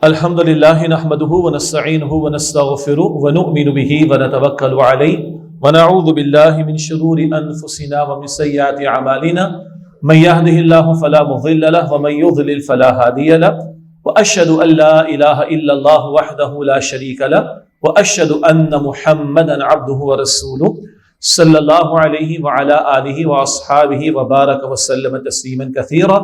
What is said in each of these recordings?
الحمد لله نحمده ونستعينه ونستغفره ونؤمن به ونتوكل عليه ونعوذ بالله من شرور أنفسنا ومن سيئات أعمالنا من يهده الله فلا مضل له ومن يضلل فلا هادي له وأشهد أن لا إله إلا الله وحده لا شريك له وأشهد أن محمدا عبده ورسوله صلى الله عليه وعلى آله وأصحابه وبارك وسلم تسليما كثيرا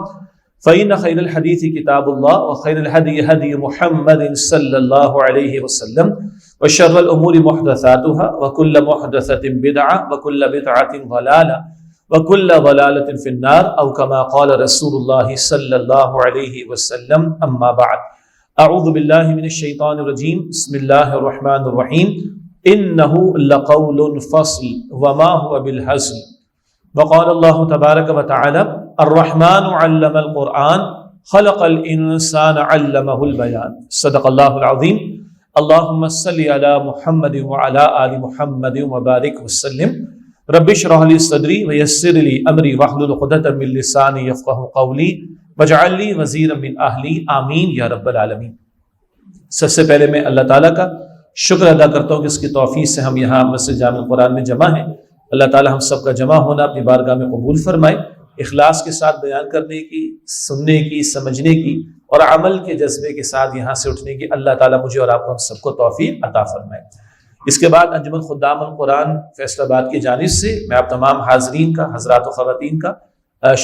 فإن خير الحديث كتاب الله وخير الهدي هدي محمد صلى الله عليه وسلم وشر الأمور محدثاتها وكل محدثة بدعة وكل بدعة ضلالة وكل ضلالة في النار أو كما قال رسول الله صلى الله عليه وسلم أما بعد أعوذ بالله من الشيطان الرجيم بسم الله الرحمن الرحيم إنه لقول فصل وما هو بالهزل وقال الله تبارك وتعالى الرحمن علم القرآن خلق الإنسان علمه البيان صدق الله العظيم اللهم صل على محمد وعلى آل محمد وبارك وسلم رب اشرح لي صدري ويسر لي أمري واحلل عقدة من لساني يفقهوا قولي واجعل لي وزيرا من أهلي آمین یا رب العالمین۔ سب سے پہلے میں اللہ تعالیٰ کا شکر ادا کرتا ہوں کہ اس کی توفیق سے ہم یہاں مسجد جامع القرآن میں جمع ہیں۔ اللہ تعالیٰ ہم سب کا جمع ہونا اپنی بارگاہ میں قبول فرمائے، اخلاص کے ساتھ بیان کرنے کی، سننے کی، سمجھنے کی اور عمل کے جذبے کے ساتھ یہاں سے اٹھنے کی اللہ تعالیٰ مجھے اور آپ کو ہم سب کو توفیق عطا فرمائے۔ اس کے بعد انجمن خدام القرآن فیصل آباد کی جانب سے میں آپ تمام حاضرین کا، حضرات و خواتین کا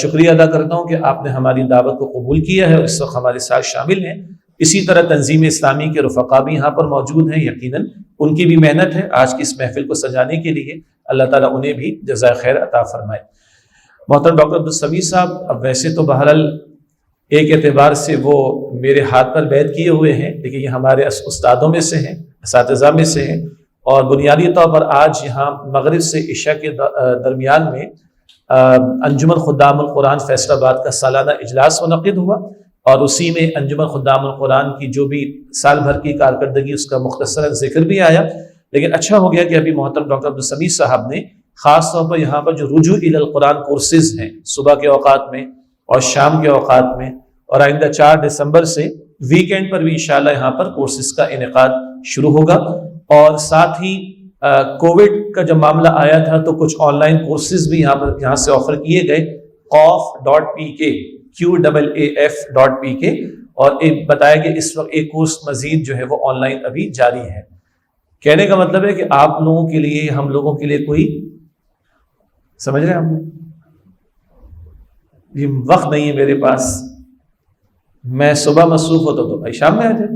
شکریہ ادا کرتا ہوں کہ آپ نے ہماری دعوت کو قبول کیا ہے اور اس وقت ہمارے ساتھ شامل ہیں۔ اسی طرح تنظیم اسلامی کے رفقا بھی یہاں پر موجود ہیں، یقیناً ان کی بھی محنت ہے آج کی اس محفل کو سجانے کے لیے، اللہ تعالیٰ انہیں بھی جزائے خیر عطا فرمائے۔ محترم ڈاکٹر عبدالسمیع صاحب اب ویسے تو بہرحال ایک اعتبار سے وہ میرے ہاتھ پر بیعت کیے ہوئے ہیں، لیکن یہ ہمارے استادوں میں سے ہیں، اساتذہ میں سے ہیں، اور بنیادی طور پر آج یہاں مغرب سے عشاء کے درمیان میں انجمن خدام القرآن فیصل آباد کا سالانہ اجلاس منعقد ہوا، اور اسی میں انجمن خدام القرآن کی جو بھی سال بھر کی کارکردگی اس کا مختصراً ذکر بھی آیا۔ لیکن اچھا ہو گیا کہ ابھی محترم ڈاکٹر عبدالسمیع صاحب نے خاص طور پر یہاں پر جو رجوع الی القرآن کورسز ہیں صبح کے اوقات میں اور شام کے اوقات میں، اور آئندہ 4 دسمبر سے ویکینڈ پر بھی انشاءاللہ یہاں پر کورسز کا انعقاد شروع ہوگا، اور ساتھ ہی کووڈ کا جب معاملہ آیا تھا تو کچھ آن لائن کورسز بھی یہاں سے آفر کیے گئے، qaf.pk qaf.pk، اور ایک بتایا کہ اس وقت ایک کورس مزید جو ہے وہ آن لائن ابھی جاری ہے۔ کہنے کا مطلب ہے کہ آپ لوگوں کے لیے، ہم لوگوں کے لیے کوئی سمجھ رہے ہیں ہم یہ وقت نہیں ہے میرے پاس، میں صبح مصروف ہوتا ہوں تو بھائی شام میں آ جائیں،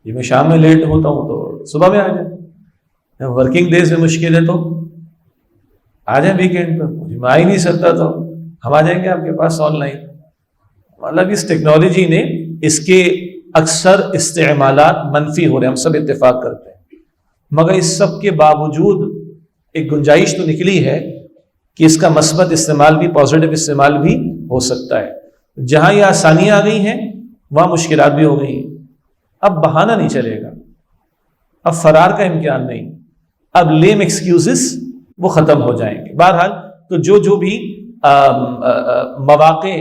یہ میں شام میں لیٹ ہوتا ہوں تو صبح میں آ جائیں، ورکنگ ڈیز میں مشکل ہے تو آ جائیں ویکینڈ پر، میں آ ہی نہیں سکتا تو ہم آ جائیں گے آپ کے پاس آن لائن۔ مطلب اس ٹیکنالوجی نے اس کے اکثر استعمالات منفی ہو رہے ہیں، ہم سب اتفاق کرتے ہیں، مگر اس سب کے باوجود ایک گنجائش تو نکلی ہے کہ اس کا مثبت استعمال بھی، پازیٹیو استعمال بھی ہو سکتا ہے۔ جہاں یہ آسانیاں آ گئی ہیں وہاں مشکلات بھی ہو گئی ہیں۔ اب بہانہ نہیں چلے گا، اب فرار کا امکان نہیں، اب لیم ایکسکیوزز وہ ختم ہو جائیں گے۔ بہرحال تو جو بھی مواقع،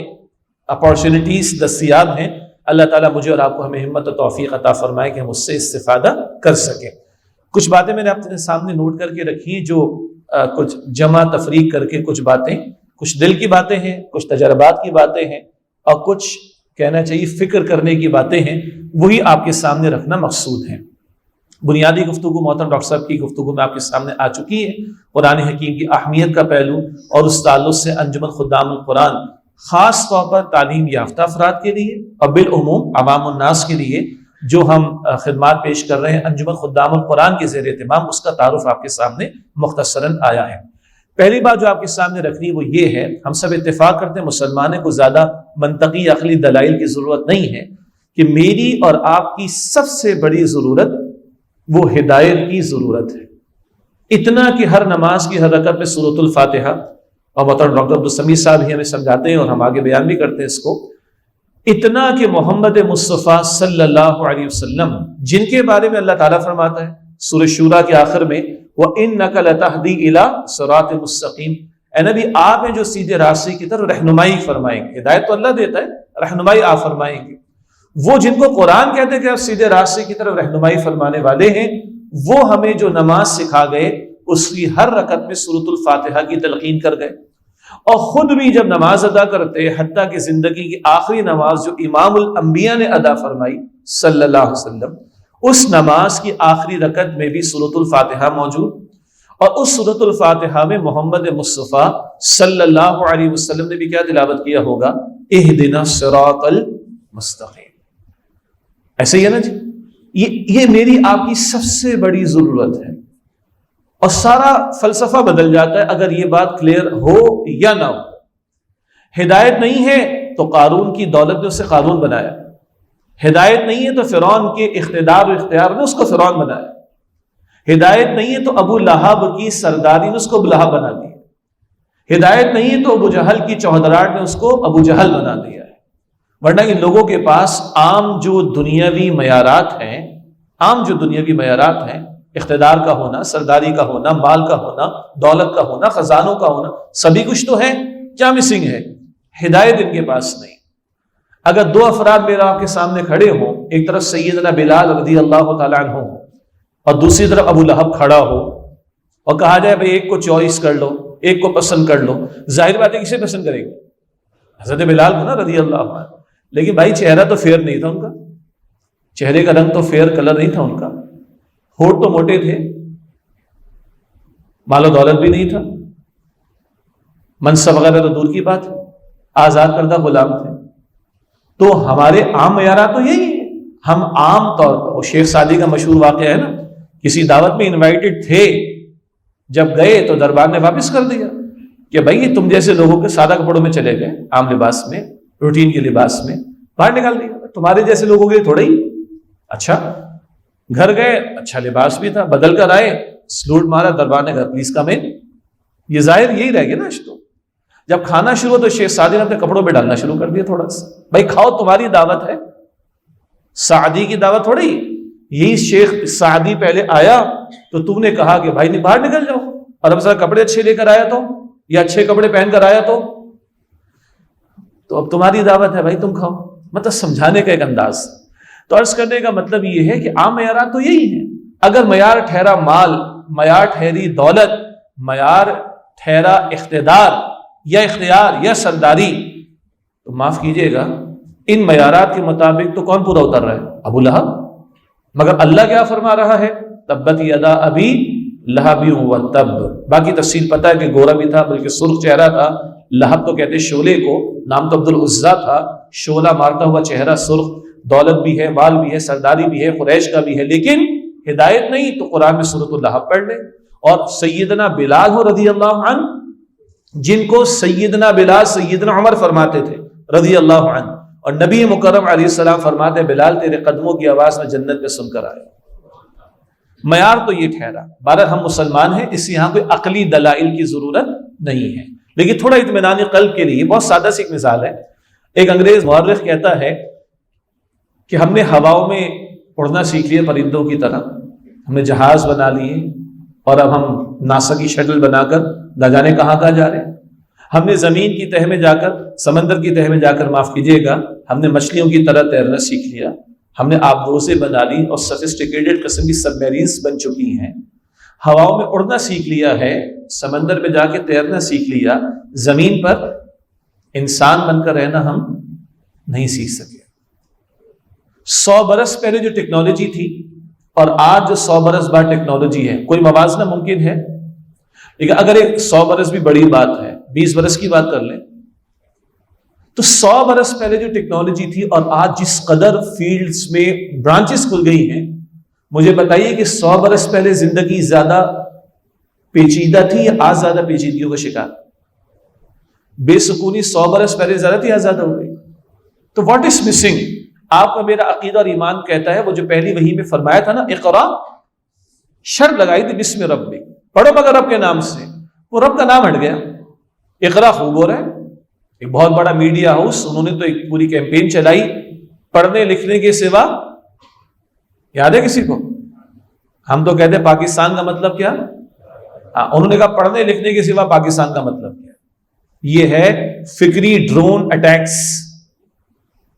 اپارچونیٹیز دستیاب ہیں، اللہ تعالیٰ مجھے اور آپ کو ہمیں ہمت و توفیق عطا فرمائے کہ ہم اس سے استفادہ کر سکیں۔ کچھ باتیں میں نے آپ کے سامنے نوٹ کر کے رکھی ہیں، جو کچھ جمع تفریق کر کے کچھ باتیں، کچھ دل کی باتیں ہیں، کچھ تجربات کی باتیں ہیں، اور کچھ کہنا چاہیے فکر کرنے کی باتیں ہیں، وہی آپ کے سامنے رکھنا مقصود ہے۔ بنیادی گفتگو محترم ڈاکٹر صاحب کی گفتگو میں آپ کے سامنے آ چکی ہے، قرآن حکیم کی اہمیت کا پہلو اور اس تعلق سے انجمن خدام القرآن خاص طور پر تعلیم یافتہ افراد کے لیے اور بالعموم عوام الناس کے لیے جو ہم خدمات پیش کر رہے ہیں انجمن خدام القرآن کے زیر اہتمام، اس کا تعارف آپ کے سامنے مختصراً آیا ہے۔ پہلی بات جو آپ کے سامنے رکھنی وہ یہ ہے، ہم سب اتفاق کرتے ہیں مسلمانوں کو زیادہ منطقی عقلی دلائل کی ضرورت نہیں ہے کہ میری اور آپ کی سب سے بڑی ضرورت وہ ہدایت کی ضرورت ہے۔ اتنا کہ ہر نماز کی ہر رکعت میں سورۃ الفاتحہ، اور محترم ڈاکٹر عبدالسمیع صاحب ہی ہمیں سمجھاتے ہیں اور ہم آگے بیان بھی کرتے ہیں اس کو، اتنا کہ محمد مصطفیٰ صلی اللہ علیہ وسلم جن کے بارے میں اللہ تعالیٰ فرماتا ہے سورہ شورا کے آخر میں وَإِنَّكَ لَتَهْدِي إِلَىٰ صِرَاطٍ مُسْتَقِيمٍ، اے نبی آپ ہیں جو سیدھے راستے کی طرف رہنمائی فرمائیں گے۔ ہدایت تو اللہ دیتا ہے، رہنمائی آپ فرمائیں گے۔ وہ جن کو قرآن کہتے ہیں کہ آپ سیدھے راستے کی طرف رہنمائی فرمانے والے ہیں، وہ ہمیں جو نماز سکھا گئے اس کی ہر رکعت میں سورۃ الفاتحہ کی تلقین کر گئے، اور خود بھی جب نماز ادا کرتے، حتیٰ کہ زندگی کی آخری نماز جو امام الانبیاء نے ادا فرمائی صلی اللہ علیہ وسلم، اس نماز کی آخری رکعت میں بھی سورۃ الفاتحہ موجود، اور اس سورۃ الفاتحہ میں محمد مصطفیٰ صلی اللہ علیہ وسلم نے بھی کیا تلاوت کیا ہوگا؟ اہدنا الصراط المستقیم۔ ایسے ہی ہے نا جی، یہ میری آپ کی سب سے بڑی ضرورت ہے، اور سارا فلسفہ بدل جاتا ہے اگر یہ بات کلیئر ہو یا نہ ہو۔ ہدایت نہیں ہے تو قارون کی دولت نے اسے قارون بنایا، ہدایت نہیں ہے تو فرعون کے اقتدار و اختیار نے اس کو فرعون بنایا، ہدایت نہیں ہے تو ابو لہب کی سرداری نے اس کو ابو لہب بنا دیا، ہدایت نہیں ہے تو ابو جہل کی چوہدراہٹ نے اس کو ابو جہل بنا دیا ہے۔ ورنہ ان لوگوں کے پاس عام جو دنیاوی معیارات ہیں، اقتدار کا ہونا، سرداری کا ہونا، مال کا ہونا، دولت کا ہونا، خزانوں کا ہونا، سبھی کچھ تو ہے، کیا مسنگ ہے؟ ہدایت ان کے پاس نہیں۔ اگر دو افراد میرا آپ کے سامنے کھڑے ہوں، ایک طرف سیدنا بلال رضی اللہ تعالیٰ عنہ اور دوسری طرف ابو لہب کھڑا ہو، اور کہا جائے بھائی ایک کو چوائس کر لو، ایک کو پسند کر لو، ظاہر بات ہے کسے پسند کرے گا؟ حضرت بلال کو نا رضی اللہ عنہ۔ لیکن بھائی چہرہ تو فیئر نہیں تھا ان کا، چہرے کا رنگ تو فیئر کلر نہیں تھا ان کا، ہونٹ تو موٹے تھے، مال و دولت بھی نہیں تھا، منصب وغیرہ تو دور کی بات ہے، آزاد کردہ غلام تھے۔ تو ہمارے عام معیارات تو یہی ہیں۔ ہم عام طور پر، وہ شیخ سعدی کا مشہور واقعہ ہے نا، کسی دعوت میں انوائٹڈ تھے، جب گئے تو دربار نے واپس کر دیا کہ بھائی تم جیسے لوگوں کے سادہ کپڑوں میں چلے گئے، عام لباس میں، روٹین کے لباس میں، باہر نکال دیا، تمہارے جیسے لوگوں کے تھوڑا ہی۔ اچھا گھر گئے، اچھا لباس بھی تھا، بدل کر آئے، سلوٹ مارا، دربار نے کہا پلیز کم ان۔ یہ ظاہر یہی رہ گیا نا تو جب کھانا شروع ہو تو شیخ سعدی نے اپنے کپڑوں پہ ڈالنا شروع کر دیا تھوڑا سا، بھائی کھاؤ، تمہاری دعوت ہے، سعدی کی دعوت تھوڑی۔ یہی شیخ سعدی پہلے آیا تو تم نے کہا کہ بھائی نہیں باہر نکل جاؤ، اور اب ذرا کپڑے اچھے لے کر آیا تو، یا اچھے کپڑے پہن کر آیا تو اب تمہاری دعوت ہے بھائی تم کھاؤ، مطلب سمجھانے کا ایک انداز۔ تو عرض کرنے کا مطلب یہ ہے کہ عام معیارات تو یہی ہیں۔ اگر معیار ٹھہرا مال، معیار ٹھہری دولت، معیار ٹھہرا اقتدار یا اختیار یا سرداری، تو معاف کیجئے گا ان معیارات کے مطابق تو کون پورا اتر رہا ہے؟ ابو لہب۔ مگر اللہ کیا فرما رہا ہے؟ تبت یدا ابی لہب وتب۔ باقی تفصیل پتہ ہے کہ گورا بھی تھا، بلکہ سرخ چہرہ تھا۔ لہب تو کہتے شعلے کو، نام تو عبد العزیٰ تھا، شعلہ مارتا ہوا چہرہ، سرخ، دولت بھی ہے، مال بھی ہے، سرداری بھی ہے، قریش کا بھی ہے، لیکن ہدایت نہیں۔ تو قرآن میں سورۃ اللہب پڑھ لیں۔ اور سیدنا بلال ہو رضی اللہ عنہ، جن کو سیدنا بلال سیدنا عمر فرماتے تھے رضی اللہ عنہ، اور نبی مکرم علیہ السلام فرماتے بلال تیرے قدموں کی آواز میں جنت میں سن کر آئے۔ معیار تو یہ ٹھہرا۔ بہرحال ہم مسلمان ہیں، اس یہاں کوئی عقلی دلائل کی ضرورت نہیں ہے، لیکن تھوڑا اطمینان قلب کے لیے بہت سادہ سی ایک مثال ہے۔ ایک انگریز مورخ کہتا ہے کہ ہم نے ہواؤں میں اڑنا سیکھ لیا پرندوں کی طرح، ہم نے جہاز بنا لیے، اور اب ہم ناسا کی شٹل بنا کر نہ جانے کہاں کہاں جا رہے ہیں۔ ہم نے زمین کی تہہ میں جا کر، سمندر کی تہہ میں جا کر، معاف کیجیے گا، ہم نے مچھلیوں کی طرح تیرنا سیکھ لیا، ہم نے آبدوزیں بنا لی اور سفسٹیکیٹڈ قسم کی سب میرینز بن چکی ہیں، ہواؤں میں اڑنا سیکھ لیا ہے، سمندر میں جا کے تیرنا سیکھ لیا، زمین پر انسان بن کر رہنا ہم نہیں سیکھ سکے۔ 100 برس پہلے جو ٹیکنالوجی تھی اور آج جو 100 برس بعد ٹیکنالوجی ہے، کوئی موازنہ ممکن ہے؟ لیکن اگر ایک 100 برس بھی بڑی بات ہے، 20 برس کی بات کر لیں، تو 100 برس پہلے جو ٹیکنالوجی تھی اور آج جس قدر فیلڈز میں برانچز کھل گئی ہیں، مجھے بتائیے کہ 100 برس پہلے زندگی زیادہ پیچیدہ تھی یا آج زیادہ پیچیدگیوں کا شکار؟ بے سکونی 100 برس پہلے زیادہ تھی یا زیادہ ہو گئی؟ تو واٹ از مسنگ؟ آپ کا میرا عقیدہ اور ایمان کہتا ہے وہ جو پہلی وحی میں فرمایا تھا نا، اقرا، شرط لگائی تھی بسم ربک، پڑھو مگر رب کے نام سے، وہ رب کا نام ہٹ گیا۔ اقرا خوب ہو رہا ہے، ایک بہت بڑا میڈیا ہاؤس، انہوں نے تو ایک پوری کیمپین چلائی، پڑھنے لکھنے کے سوا، یاد ہے کسی کو؟ ہم تو کہتے ہیں پاکستان کا مطلب کیا؟ انہوں نے کہا پڑھنے لکھنے کے سوا پاکستان کا مطلب کیا؟ یہ ہے فکری ڈرون اٹیکس۔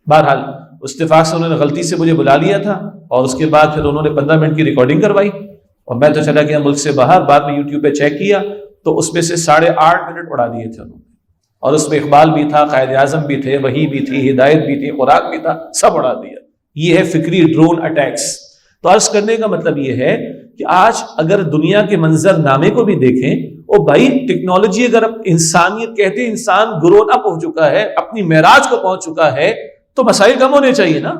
بہرحال اتفاق سے انہوں نے غلطی سے مجھے بلا لیا تھا اور اس کے بعد پھر انہوں نے 15 منٹ کی ریکارڈنگ کروائی اور میں تو چلا گیا ملک سے باہر. بعد میں یوٹیوب پہ چیک کیا تو اس میں سے 8.5 منٹ اڑا دیے تھے انہوں نے, اور اس میں اقبال بھی تھا, قائد اعظم بھی تھے, وحی بھی تھی, ہدایت بھی تھی, خوراک بھی تھا, سب اڑا دیا. یہ ہے فکری ڈرون اٹیکس. تو عرض کرنے کا مطلب یہ ہے کہ آج اگر دنیا کے منظر نامے کو بھی دیکھیں, او بھائی ٹیکنالوجی اگر انسانیت کہتے ہیں انسان گرون اپ ہو چکا ہے, اپنی معراج کو پہنچ چکا ہے, تو مسائل کم ہونے چاہیے نا,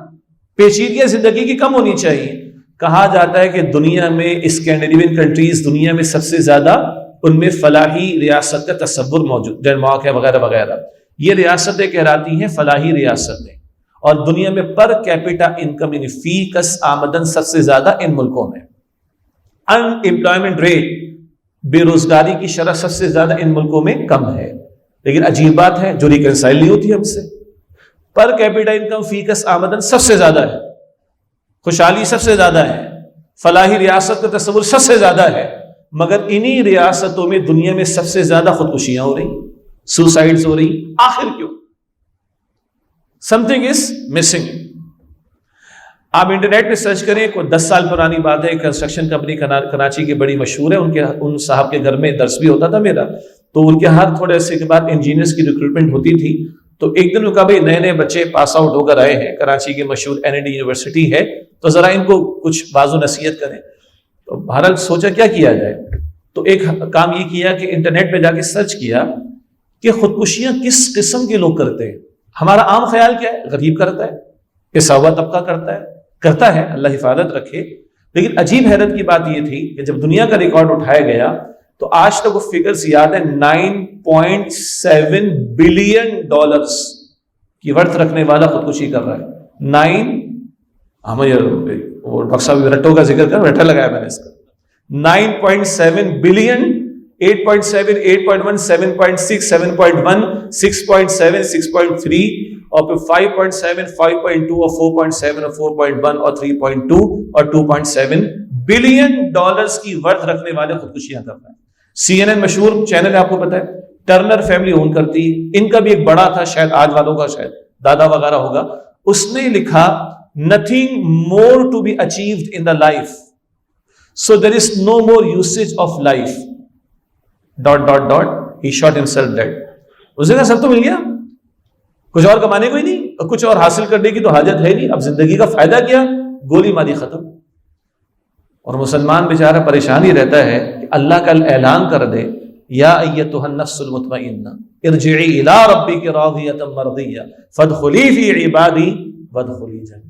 پیچیدگیاں زندگی کی کم ہونی چاہیے. کہا جاتا ہے کہ دنیا میں اسکینڈینیوین کنٹریز دنیا میں سب سے زیادہ ان میں فلاحی ریاست کا تصور موجود, ڈنمارک ہے وغیرہ وغیرہ, یہ ریاستیں کہلاتی ہیں فلاحی ریاستیں. اور دنیا میں پر کیپٹا انکم یعنی فی کس آمدن سب سے زیادہ ان ملکوں میں. ان امپلائمنٹ ریٹ, بے روزگاری کی شرح سب سے زیادہ ان ملکوں میں کم ہے. لیکن عجیب بات ہے جو ریکنسائل نہیں ہوتی ہم سے, پر کیپٹا انکم فی کس آمدن سب سے زیادہ ہے, خوشحالی سب سے زیادہ ہے, فلاحی ریاست کا تصور سب سے زیادہ ہے, مگر انہی ریاستوں میں دنیا میں سب سے زیادہ خودکشیاں ہو رہی, سوسائڈز ہو رہی. آخر کیوں؟ Something is missing. آپ انٹرنیٹ پہ سرچ کریں, کوئی 10 سال پرانی بات ہے, کنسٹرکشن کمپنی کراچی کی بڑی مشہور ہے, ان صاحب کے گھر میں درس بھی ہوتا تھا میرا, تو ان کے ہر تھوڑے عرصے کے بعد انجینئرس کی ریکروٹمنٹ ہوتی تھی. تو ایک دن کہا بھائی نئے نئے بچے پاس آؤٹ ہو کر آئے ہیں, کراچی کی مشہور NID یونیورسٹی ہے, تو ذرا ان کو کچھ واضح نصیحت کریں. تو بہرحال سوچا کیا کیا جائے, تو ایک کام یہ کیا کہ انٹرنیٹ پہ جا کے سرچ کیا کہ خودکشیاں کس قسم کے لوگ کرتے ہیں. ہمارا عام خیال کیا ہے, غریب کرتا ہے, پسا ہوا طبقہ کرتا ہے, اللہ حفاظت رکھے. لیکن عجیب حیرت کی بات یہ تھی کہ جب دنیا کا ریکارڈ اٹھایا گیا تو آج تک وہ فگرز یاد ہے, $9.7 بلین کی ورتھ رکھنے والا خودکشی کر رہا ہے. ڈاکٹر صاحب رٹو کا ذکر کر, رٹا لگایا میں نے اس کا. 9.7 بلین, 8.7, 8.1, 7.6, 7.1, 6.7, 6.3 اور پھر 5.7, 5.2 اور 4.7 اور 4.1 اور 3.2 اور 2.7 بلین ڈالرز کی ورتھ رکھنے والے خودکشیاں کر رہے ہیں. CNN مشہور چینل ہے, آپ کو پتا ہے, ٹرنر فیملی اون کرتی, ان کا بھی ایک بڑا تھا, شاید آج والوں کا شاید دادا وغیرہ ہوگا, اس نے لکھا nothing more to be achieved in the life, so there is no more usage of life ... he shot himself dead. اسے کہا سب تو مل گیا, کچھ اور کمانے کو ہی نہیں, اور کچھ اور حاصل کرنے کی تو حاجت ہے نہیں, اب زندگی کا فائدہ کیا, گولی ماری ختم. اور مسلمان بیچارہ پریشان ہی رہتا ہے کہ اللہ کا اعلان کر دے, یا ایتھا النفس المطمئنہ ارجعی الی ربک راضیۃ مرضیہ فادخلی فی عبادی وادخلی جنتی.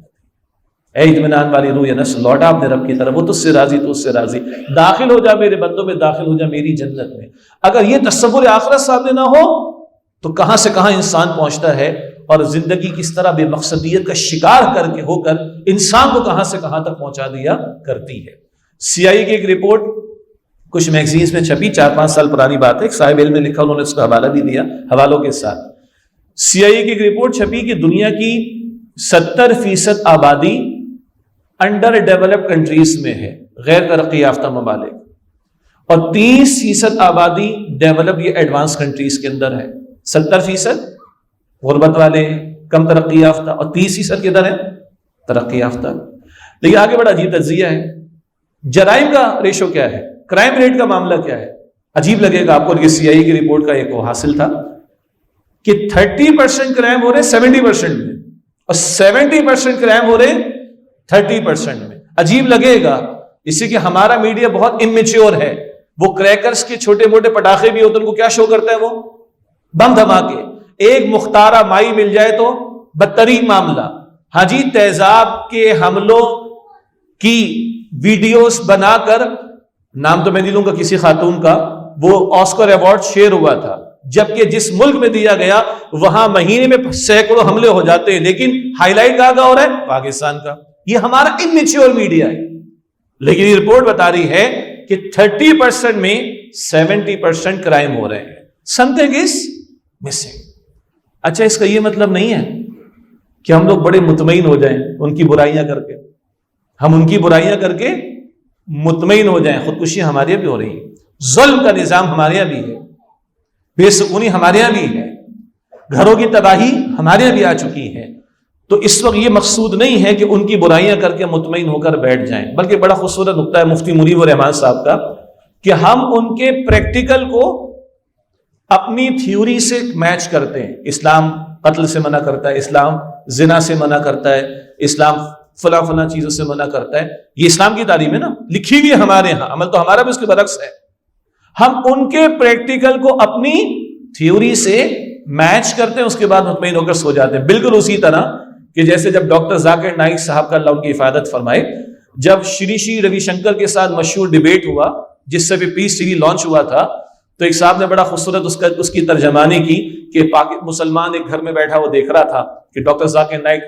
اے اطمینان والی روح یا نفس, لوٹا اپنے رب کی طرف, وہ تجھ سے راضی, تو اس سے راضی, داخل ہو جا میرے بندوں میں, داخل ہو جا میری جنت میں. اگر یہ تصور آخرت سامنے نہ ہو تو کہاں سے کہاں انسان پہنچتا ہے, اور زندگی کس طرح بے مقصدیت کا شکار کر کے ہو کر انسان کو کہاں سے کہاں تک پہنچا دیا کرتی ہے. CIA کی ایک رپورٹ کچھ میگزینز میں چھپی, 4-5 سال پرانی بات ہے, ایک صاحب علم نے لکھا, انہوں نے اس کا حوالہ بھی دیا حوالوں کے ساتھ. CIA کی ایک رپورٹ چھپی کہ دنیا کی 70% آبادی انڈر ڈیولپڈ کنٹریز میں ہے, غیر ترقی یافتہ ممالک, اور 30% آبادی ڈیولپ یا ایڈوانس کنٹریز کے اندر ہے. 70% غربت والے ہیں, کم ترقی یافتہ, اور 30% کدھر ہے, ترقی یافتہ. لیکن آگے بڑا عجیب تجزیہ ہے. جرائم کا ریشو کیا ہے, کرائم ریٹ کا معاملہ کیا ہے. عجیب لگے گا آپ کو, یہ CIA کی رپورٹ کا ایک وہ حاصل تھا کہ 30% کرائم ہو رہے 70% میں, اور 70% کرائم ہو رہے 30% میں. عجیب لگے گا اس سے کہ ہمارا میڈیا بہت اممیچیور ہے. وہ کریکرز کے چھوٹے موٹے پٹاخے بھی ہوتے ہیں, ان کو کیا شو کرتا ہے, وہ بم دھماکے. ایک مختارہ مائی مل جائے تو بدترین معاملہ. ہاں جی, تیزاب کے حملوں کی ویڈیوز بنا کر, نام تو میں نہیں لوں گا کسی خاتون کا, وہ آسکر ایوارڈ شیئر ہوا تھا, جبکہ جس ملک میں دیا گیا وہاں مہینے میں سینکڑوں حملے ہو جاتے ہیں, لیکن ہائی لائٹ کہاں کا ہو رہا ہے, پاکستان کا. یہ ہمارا اممیچیور میڈیا ہے. لیکن یہ رپورٹ بتا رہی ہے کہ 30% میں 70% کرائم ہو رہے ہیں. something is missing. اچھا, اس کا یہ مطلب نہیں ہے کہ ہم لوگ بڑے مطمئن ہو جائیں ان کی برائیاں کر کے, ہم ان کی برائیاں کر کے مطمئن ہو جائیں. خودکشیاں ہمارے یہاں بھی ہو رہی ہیں, ظلم کا نظام ہمارے یہاں بھی ہے, بے سکونی ہمارے یہاں بھی ہے, گھروں کی تباہی ہمارے یہاں بھی آ چکی ہے. تو اس وقت یہ مقصود نہیں ہے کہ ان کی برائیاں کر کے مطمئن ہو کر بیٹھ جائیں، بلکہ بڑا خوبصورت نقطہ ہے مفتی منیب الرحمان صاحب کا کہ ہم ان کے پریکٹیکل کو اپنی تھیوری سے میچ کرتے ہیں. اسلام قتل سے منع کرتا ہے، اسلام زنا سے منع کرتا ہے، اسلام فلاں فلاں چیزوں سے منع کرتا ہے. یہ اسلام کی تعلیم ہے نا، لکھی ہوئی ہے ہمارے ہاں، عمل تو ہمارا بھی اس کے برعکس ہے. ہم ان کے پریکٹیکل کو اپنی تھیوری سے میچ کرتے ہیں، اس کے بعد مطمئن ہو کر سو جاتے ہیں. بالکل اسی طرح کہ جیسے جب ڈاکٹر ذاکر نائک صاحب کا اللہ ان کی حفاظت فرمائے، جب شری روی شنکر کے ساتھ مشہور ڈیبیٹ ہوا جس سے بھی پیس ٹی وی لانچ ہوا تھا، تو ایک صاحب نے بڑا خوبصورت اس کی ترجمانی کی کہ مسلمان ایک گھر میں بیٹھا وہ دیکھ رہا تھا کہ ڈاکٹر ذاکر نائک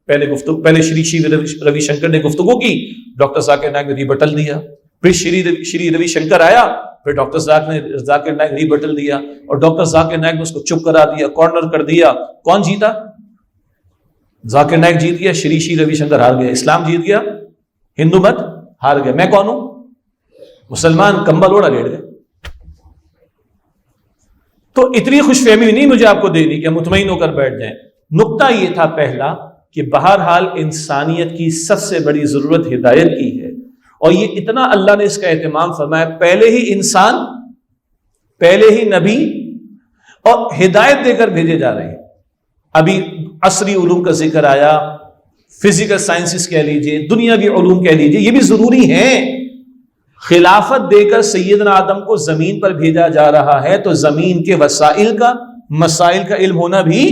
پہلے شری روی شنکر نے گفتگو کی، ڈاکٹر ذاکر نائک نے ریبٹل دیا، پھر شری روی شنکر آیا، پھر ڈاکٹر ذاکر نائک ریبٹل دیا، اور ڈاکٹر ذاکر نائک نے اس کو چپ کرا دیا، کارنر کر دیا. کون جیتا؟ ذاکر نائک جیت گیا، شری روی شنکر ہار گیا. اسلام جیت گیا، ہندو مت ہار گیا. میں کون ہوں؟ مسلمان کمبل اوڑا لیٹ گئے. تو اتنی خوش فہمی نہیں مجھے آپ کو دینی کہ مطمئن ہو کر بیٹھ جائیں. نقطہ یہ تھا پہلا کہ بہرحال انسانیت کی سب سے بڑی ضرورت ہدایت کی ہے، اور یہ اتنا اللہ نے اس کا اہتمام فرمایا. پہلے ہی انسان، پہلے ہی نبی، اور ہدایت دے کر بھیجے جا رہے ہیں. ابھی عصری علوم کا ذکر آیا، فزیکل سائنسز کہہ لیجئے، دنیاوی علوم کہہ لیجئے، یہ بھی ضروری ہیں. خلافت دے کر سیدنا آدم کو زمین پر بھیجا جا رہا ہے، تو زمین کے وسائل کا، مسائل کا علم ہونا بھی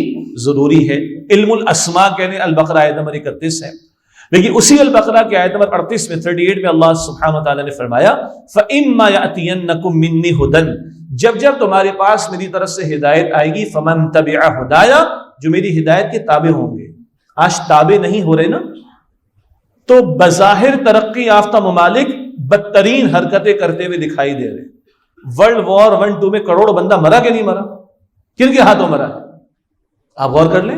ضروری ہے. علم الاسماء کہنے البقرہ آیت نمبر 31 ہے. لیکن اسی البقرہ کی آیت نمبر 38 میں 38 میں اللہ سبحانہ وتعالی نے فرمایا فَإِمَّا يَأْتِيَنَّكُم مِّنِّي هُدًى، جب تمہارے پاس میری طرف سے ہدایت آئے گی، فَمَن تَبِعَ هُدَايَ، جو میری ہدایت کے تابع ہوں گے. آج تابع نہیں ہو رہے نا، تو بظاہر ترقی یافتہ ممالک بدترین حرکتیں کرتے ہوئے دکھائی دے رہے. ورلڈ وار 1-2 میں کروڑ بندہ مرا کہ نہیں مرا؟ کن کے ہاتھوں مرا ہے؟ آپ غور کر لیں.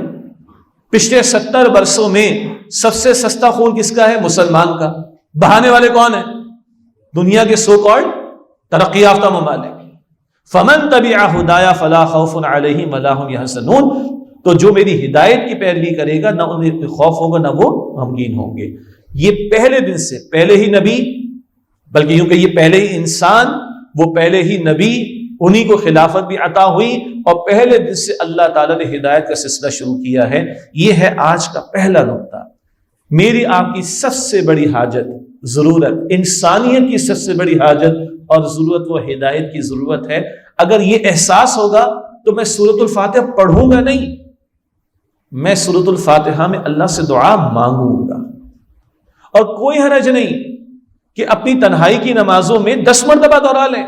پچھلے 70 برسوں میں سب سے سستا خون کس کا ہے؟ مسلمان کا. بہانے والے کون ہیں؟ دنیا کے سو کالڈ ترقی یافتہ ممالک. فمن تبع ہدایا فلا خوف علیہم ولا هم يحزنون، تو جو میری ہدایت کی پیروی کرے گا، نہ انہیں خوف ہوگا نہ وہ غمگین ہوں گے. یہ پہلے دن سے، پہلے ہی نبی، بلکہ کیونکہ یہ پہلے ہی انسان، وہ پہلے ہی نبی، انہی کو خلافت بھی عطا ہوئی، اور پہلے دن سے اللہ تعالیٰ نے ہدایت کا سلسلہ شروع کیا ہے. یہ ہے آج کا پہلا نقطہ. میری آپ کی سب سے بڑی حاجت، ضرورت، انسانیت کی سب سے بڑی حاجت اور ضرورت وہ ہدایت کی ضرورت ہے. اگر یہ احساس ہوگا تو میں سورۃ الفاتحہ پڑھوں گا نہیں، میں سورۃ الفاتحہ میں اللہ سے دعا مانگوں گا. اور کوئی حرج نہیں کہ اپنی تنہائی کی نمازوں میں 10 مرتبہ دہرا لیں.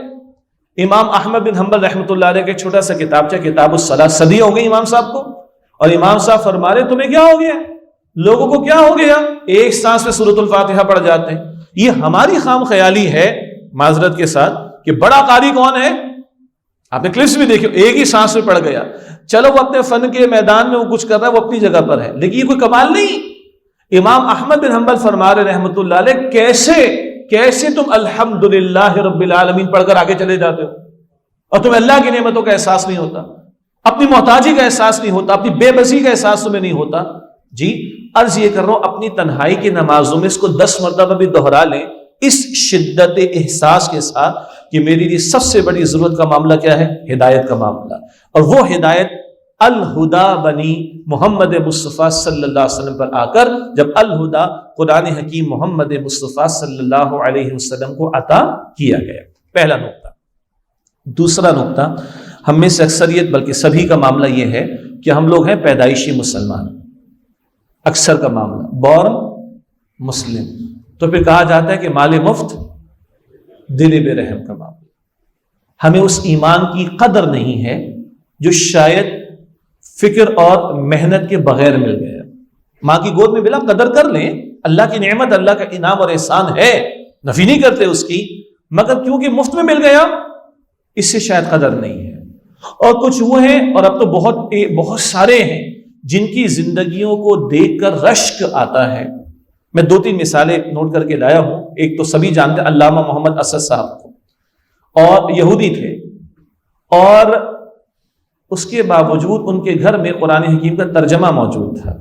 امام احمد بن حنبل رحمۃ اللہ علیہ کے چھوٹا سا کتابچہ کتاب الصلاۃ، صدی ہو گئی امام صاحب کو، اور امام صاحب فرما رہے تمہیں کیا ہو گیا، لوگوں کو کیا ہو گیا، ایک سانس میں سورۃ الفاتحہ پڑھ جاتے ہیں. یہ ہماری خام خیالی ہے معذرت کے ساتھ کہ بڑا قاری کون ہے، آپ نے کلپس بھی دیکھے، ایک ہی سانس میں پڑھ گیا. چلو وہ اپنے فن کے میدان میں وہ کچھ کر رہا ہے، وہ اپنی جگہ پر ہے، لیکن یہ کوئی کمال نہیں. امام احمد بن حنبل فرما رہے رحمۃ اللہ علیہ کیسے تم الحمدللہ رب العالمین پڑھ کر آگے چلے جاتے ہو، اور تمہیں اللہ کی نعمتوں کا احساس نہیں ہوتا، اپنی محتاجی کا احساس نہیں ہوتا، اپنی بے بسی کا احساس تمہیں نہیں ہوتا. جی عرض یہ کر رہا ہوں، اپنی تنہائی کی نمازوں میں اس کو 10 مرتبہ بھی دہرا لیں، اس شدت احساس کے ساتھ کہ میری لیے سب سے بڑی ضرورت کا معاملہ کیا ہے، ہدایت کا معاملہ. اور وہ ہدایت الہدا بنی محمد مصطفیٰ صلی اللہ علیہ وسلم پر آ کر، جب الہدا قرآن حکیم محمد مصطفیٰ صلی اللہ علیہ وسلم کو عطا کیا گیا. پہلا نقطہ. دوسرا نقطہ، ہم میں سے اکثریت بلکہ سبھی کا معاملہ یہ ہے کہ ہم لوگ ہیں پیدائشی مسلمان، اکثر کا معاملہ بورن مسلم. تو پھر کہا جاتا ہے کہ مال مفت دل بے رحم کا معاملہ. ہمیں اس ایمان کی قدر نہیں ہے جو شاید فکر اور محنت کے بغیر مل گیا. ماں کی گود میں ملا، قدر کر لیں، اللہ کی نعمت، اللہ کا انعام اور احسان ہے، نفی نہیں کرتے اس کی، مگر کیونکہ مفت میں مل گیا اس سے شاید قدر نہیں ہے. اور کچھ وہ ہیں، اور اب تو بہت سارے ہیں جن کی زندگیوں کو دیکھ کر رشک آتا ہے. میں 2-3 مثالیں نوٹ کر کے لایا ہوں. ایک تو سبھی جانتے ہیں علامہ محمد اسد صاحب کو، اور یہودی تھے، اور اس کے باوجود ان کے گھر میں قرآن حکیم کا ترجمہ موجود تھا.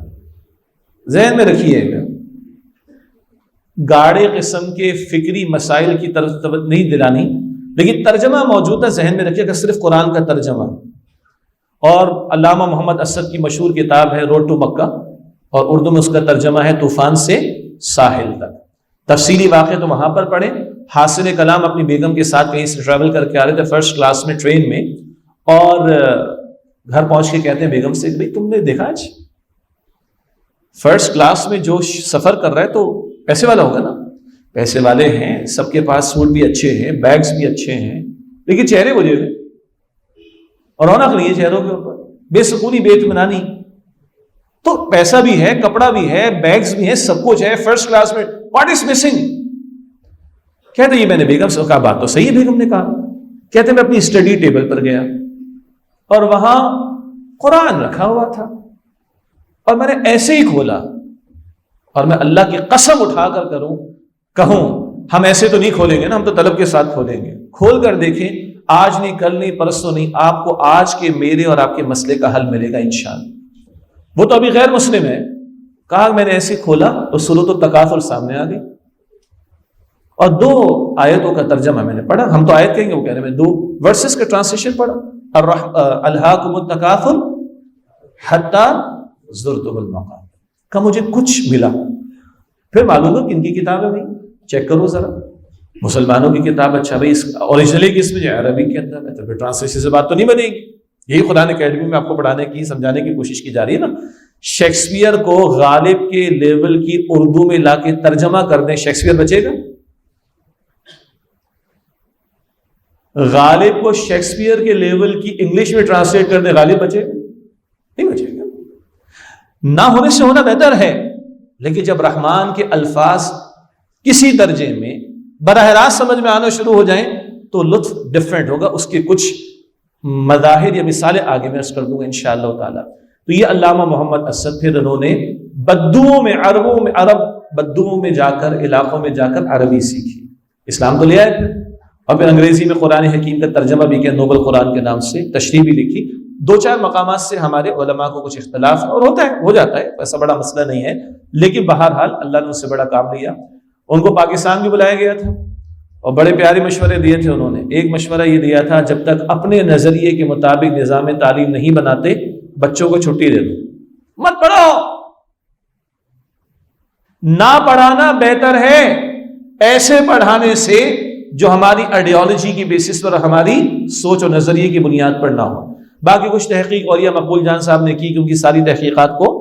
ذہن میں رکھیے گا، گاڑے قسم کے فکری مسائل کی طرف توجہ نہیں دلانی، لیکن ترجمہ موجود ہے، ذہن میں رکھیے گا صرف قرآن کا ترجمہ. اور علامہ محمد اسد کی مشہور کتاب ہے روڈ ٹو مکہ، اور اردو میں اس کا ترجمہ ہے طوفان سے ساحل تک. تفصیلی واقعہ تو وہاں پر پڑھیں. حاصل کلام اپنی بیگم کے ساتھ کہیں سے ٹریول کر کے آ رہے تھے فرسٹ کلاس میں ٹرین میں، اور گھر پہنچ کے کہتے ہیں بیگم سے کہ بھائی تم نے دیکھا آج فرسٹ کلاس میں جو سفر کر رہا ہے تو پیسے والا ہوگا نا، پیسے والے ہیں، سب کے پاس سوٹ بھی اچھے ہیں، بیگز بھی اچھے ہیں، لیکن چہرے بجے ہوئے اور رونق نہیں ہے چہروں کے اوپر، بے سکونی، بے اطمینانی. تو پیسہ بھی ہے، کپڑا بھی ہے، بیگز بھی ہیں، سب کچھ ہے، فرسٹ کلاس میں، واٹ از مسنگ؟ کہتے یہ میں نے بیگم سے کہا، بات تو صحیح ہے بیگم نے کہا. کہتے میں اپنی اسٹڈی ٹیبل پر گیا اور وہاں قرآن رکھا ہوا تھا، اور میں نے ایسے ہی کھولا، اور میں اللہ کی قسم اٹھا کر کہوں ہم ایسے تو نہیں کھولیں گے نا، ہم تو طلب کے ساتھ کھولیں گے. کھول کر دیکھیں، آج نہیں، کل نہیں، پرسوں نہیں، آپ کو آج کے میرے اور آپ کے مسئلے کا حل ملے گا انشاءاللہ. وہ تو ابھی غیر مسلم ہے. کہا میں نے ایسے کھولا تو سورۃ التکاثر سامنے آ گئی، اور 2 آیتوں کا ترجمہ میں نے پڑھا. ہم تو آیت کہیں گے، وہ کہہ رہے ہیں 2 ورسز کا ٹرانسلیشن پڑھا. الہاکم التکاثر حتی زرتم المقابر، کہ مجھے کچھ ملا. پھر معلوم ہے کن کی کتاب ہے بھائی، چیک کرو ذرا، مسلمانوں کی کتاب. اچھا بھائی اوریجنلی کس میں جو عربی کے اندر ہے، تو پھر ٹرانسلیشن سے بات تو نہیں بنے گی. یہی قرآن اکیڈمی میں آپ کو پڑھانے کی، سمجھانے کی کوشش کی جا رہی ہے نا. شیکسپیئر کو غالب کے لیول کی اردو میں لا کے ترجمہ کر دیں، شیکسپیئر بچے گا؟ غالب کو شیکسپیئر کے لیول کی انگلش میں ٹرانسلیٹ کر دیں، غالب بچے گا؟ نہیں بچے گا. نہ ہونے سے ہونا بہتر ہے، لیکن جب رحمان کے الفاظ کسی درجے میں براہ راست سمجھ میں آنا شروع ہو جائیں تو لطف ڈفرینٹ ہوگا. اس کے کچھ مظاہر یا مثالیں آگے میں عرض کر دوں گا انشاءاللہ تعالی. تو یہ علامہ محمد اسد، پھر انہوں نے بدوؤں میں، عرب بدوؤں میں جا کر، علاقوں میں جا کر عربی سیکھی، اسلام تو لے آئے پھر، اور پھر انگریزی میں قرآن حکیم کا ترجمہ بھی کیا، نوبل قرآن کے نام سے تشریح بھی لکھی. 2-4 مقامات سے ہمارے علماء کو کچھ اختلاف اور ہوتا ہے، ہو جاتا ہے، ایسا بڑا مسئلہ نہیں ہے، لیکن بہرحال اللہ نے ان سے بڑا کام لیا. ان کو پاکستان بھی بلایا گیا تھا اور بڑے پیارے مشورے دیے تھے انہوں نے. ایک مشورہ یہ دیا تھا، جب تک اپنے نظریے کے مطابق نظام تعلیم نہیں بناتے بچوں کو چھٹی دے دو، مت پڑھو. نہ پڑھانا بہتر ہے ایسے پڑھانے سے جو ہماری آئیڈیالوجی کی بیسس پر، ہماری سوچ اور نظریے کی بنیاد پر نہ ہو. باقی کچھ تحقیق اور یہ مقبول جان صاحب نے کی کہ ان کی ساری تحقیقات کو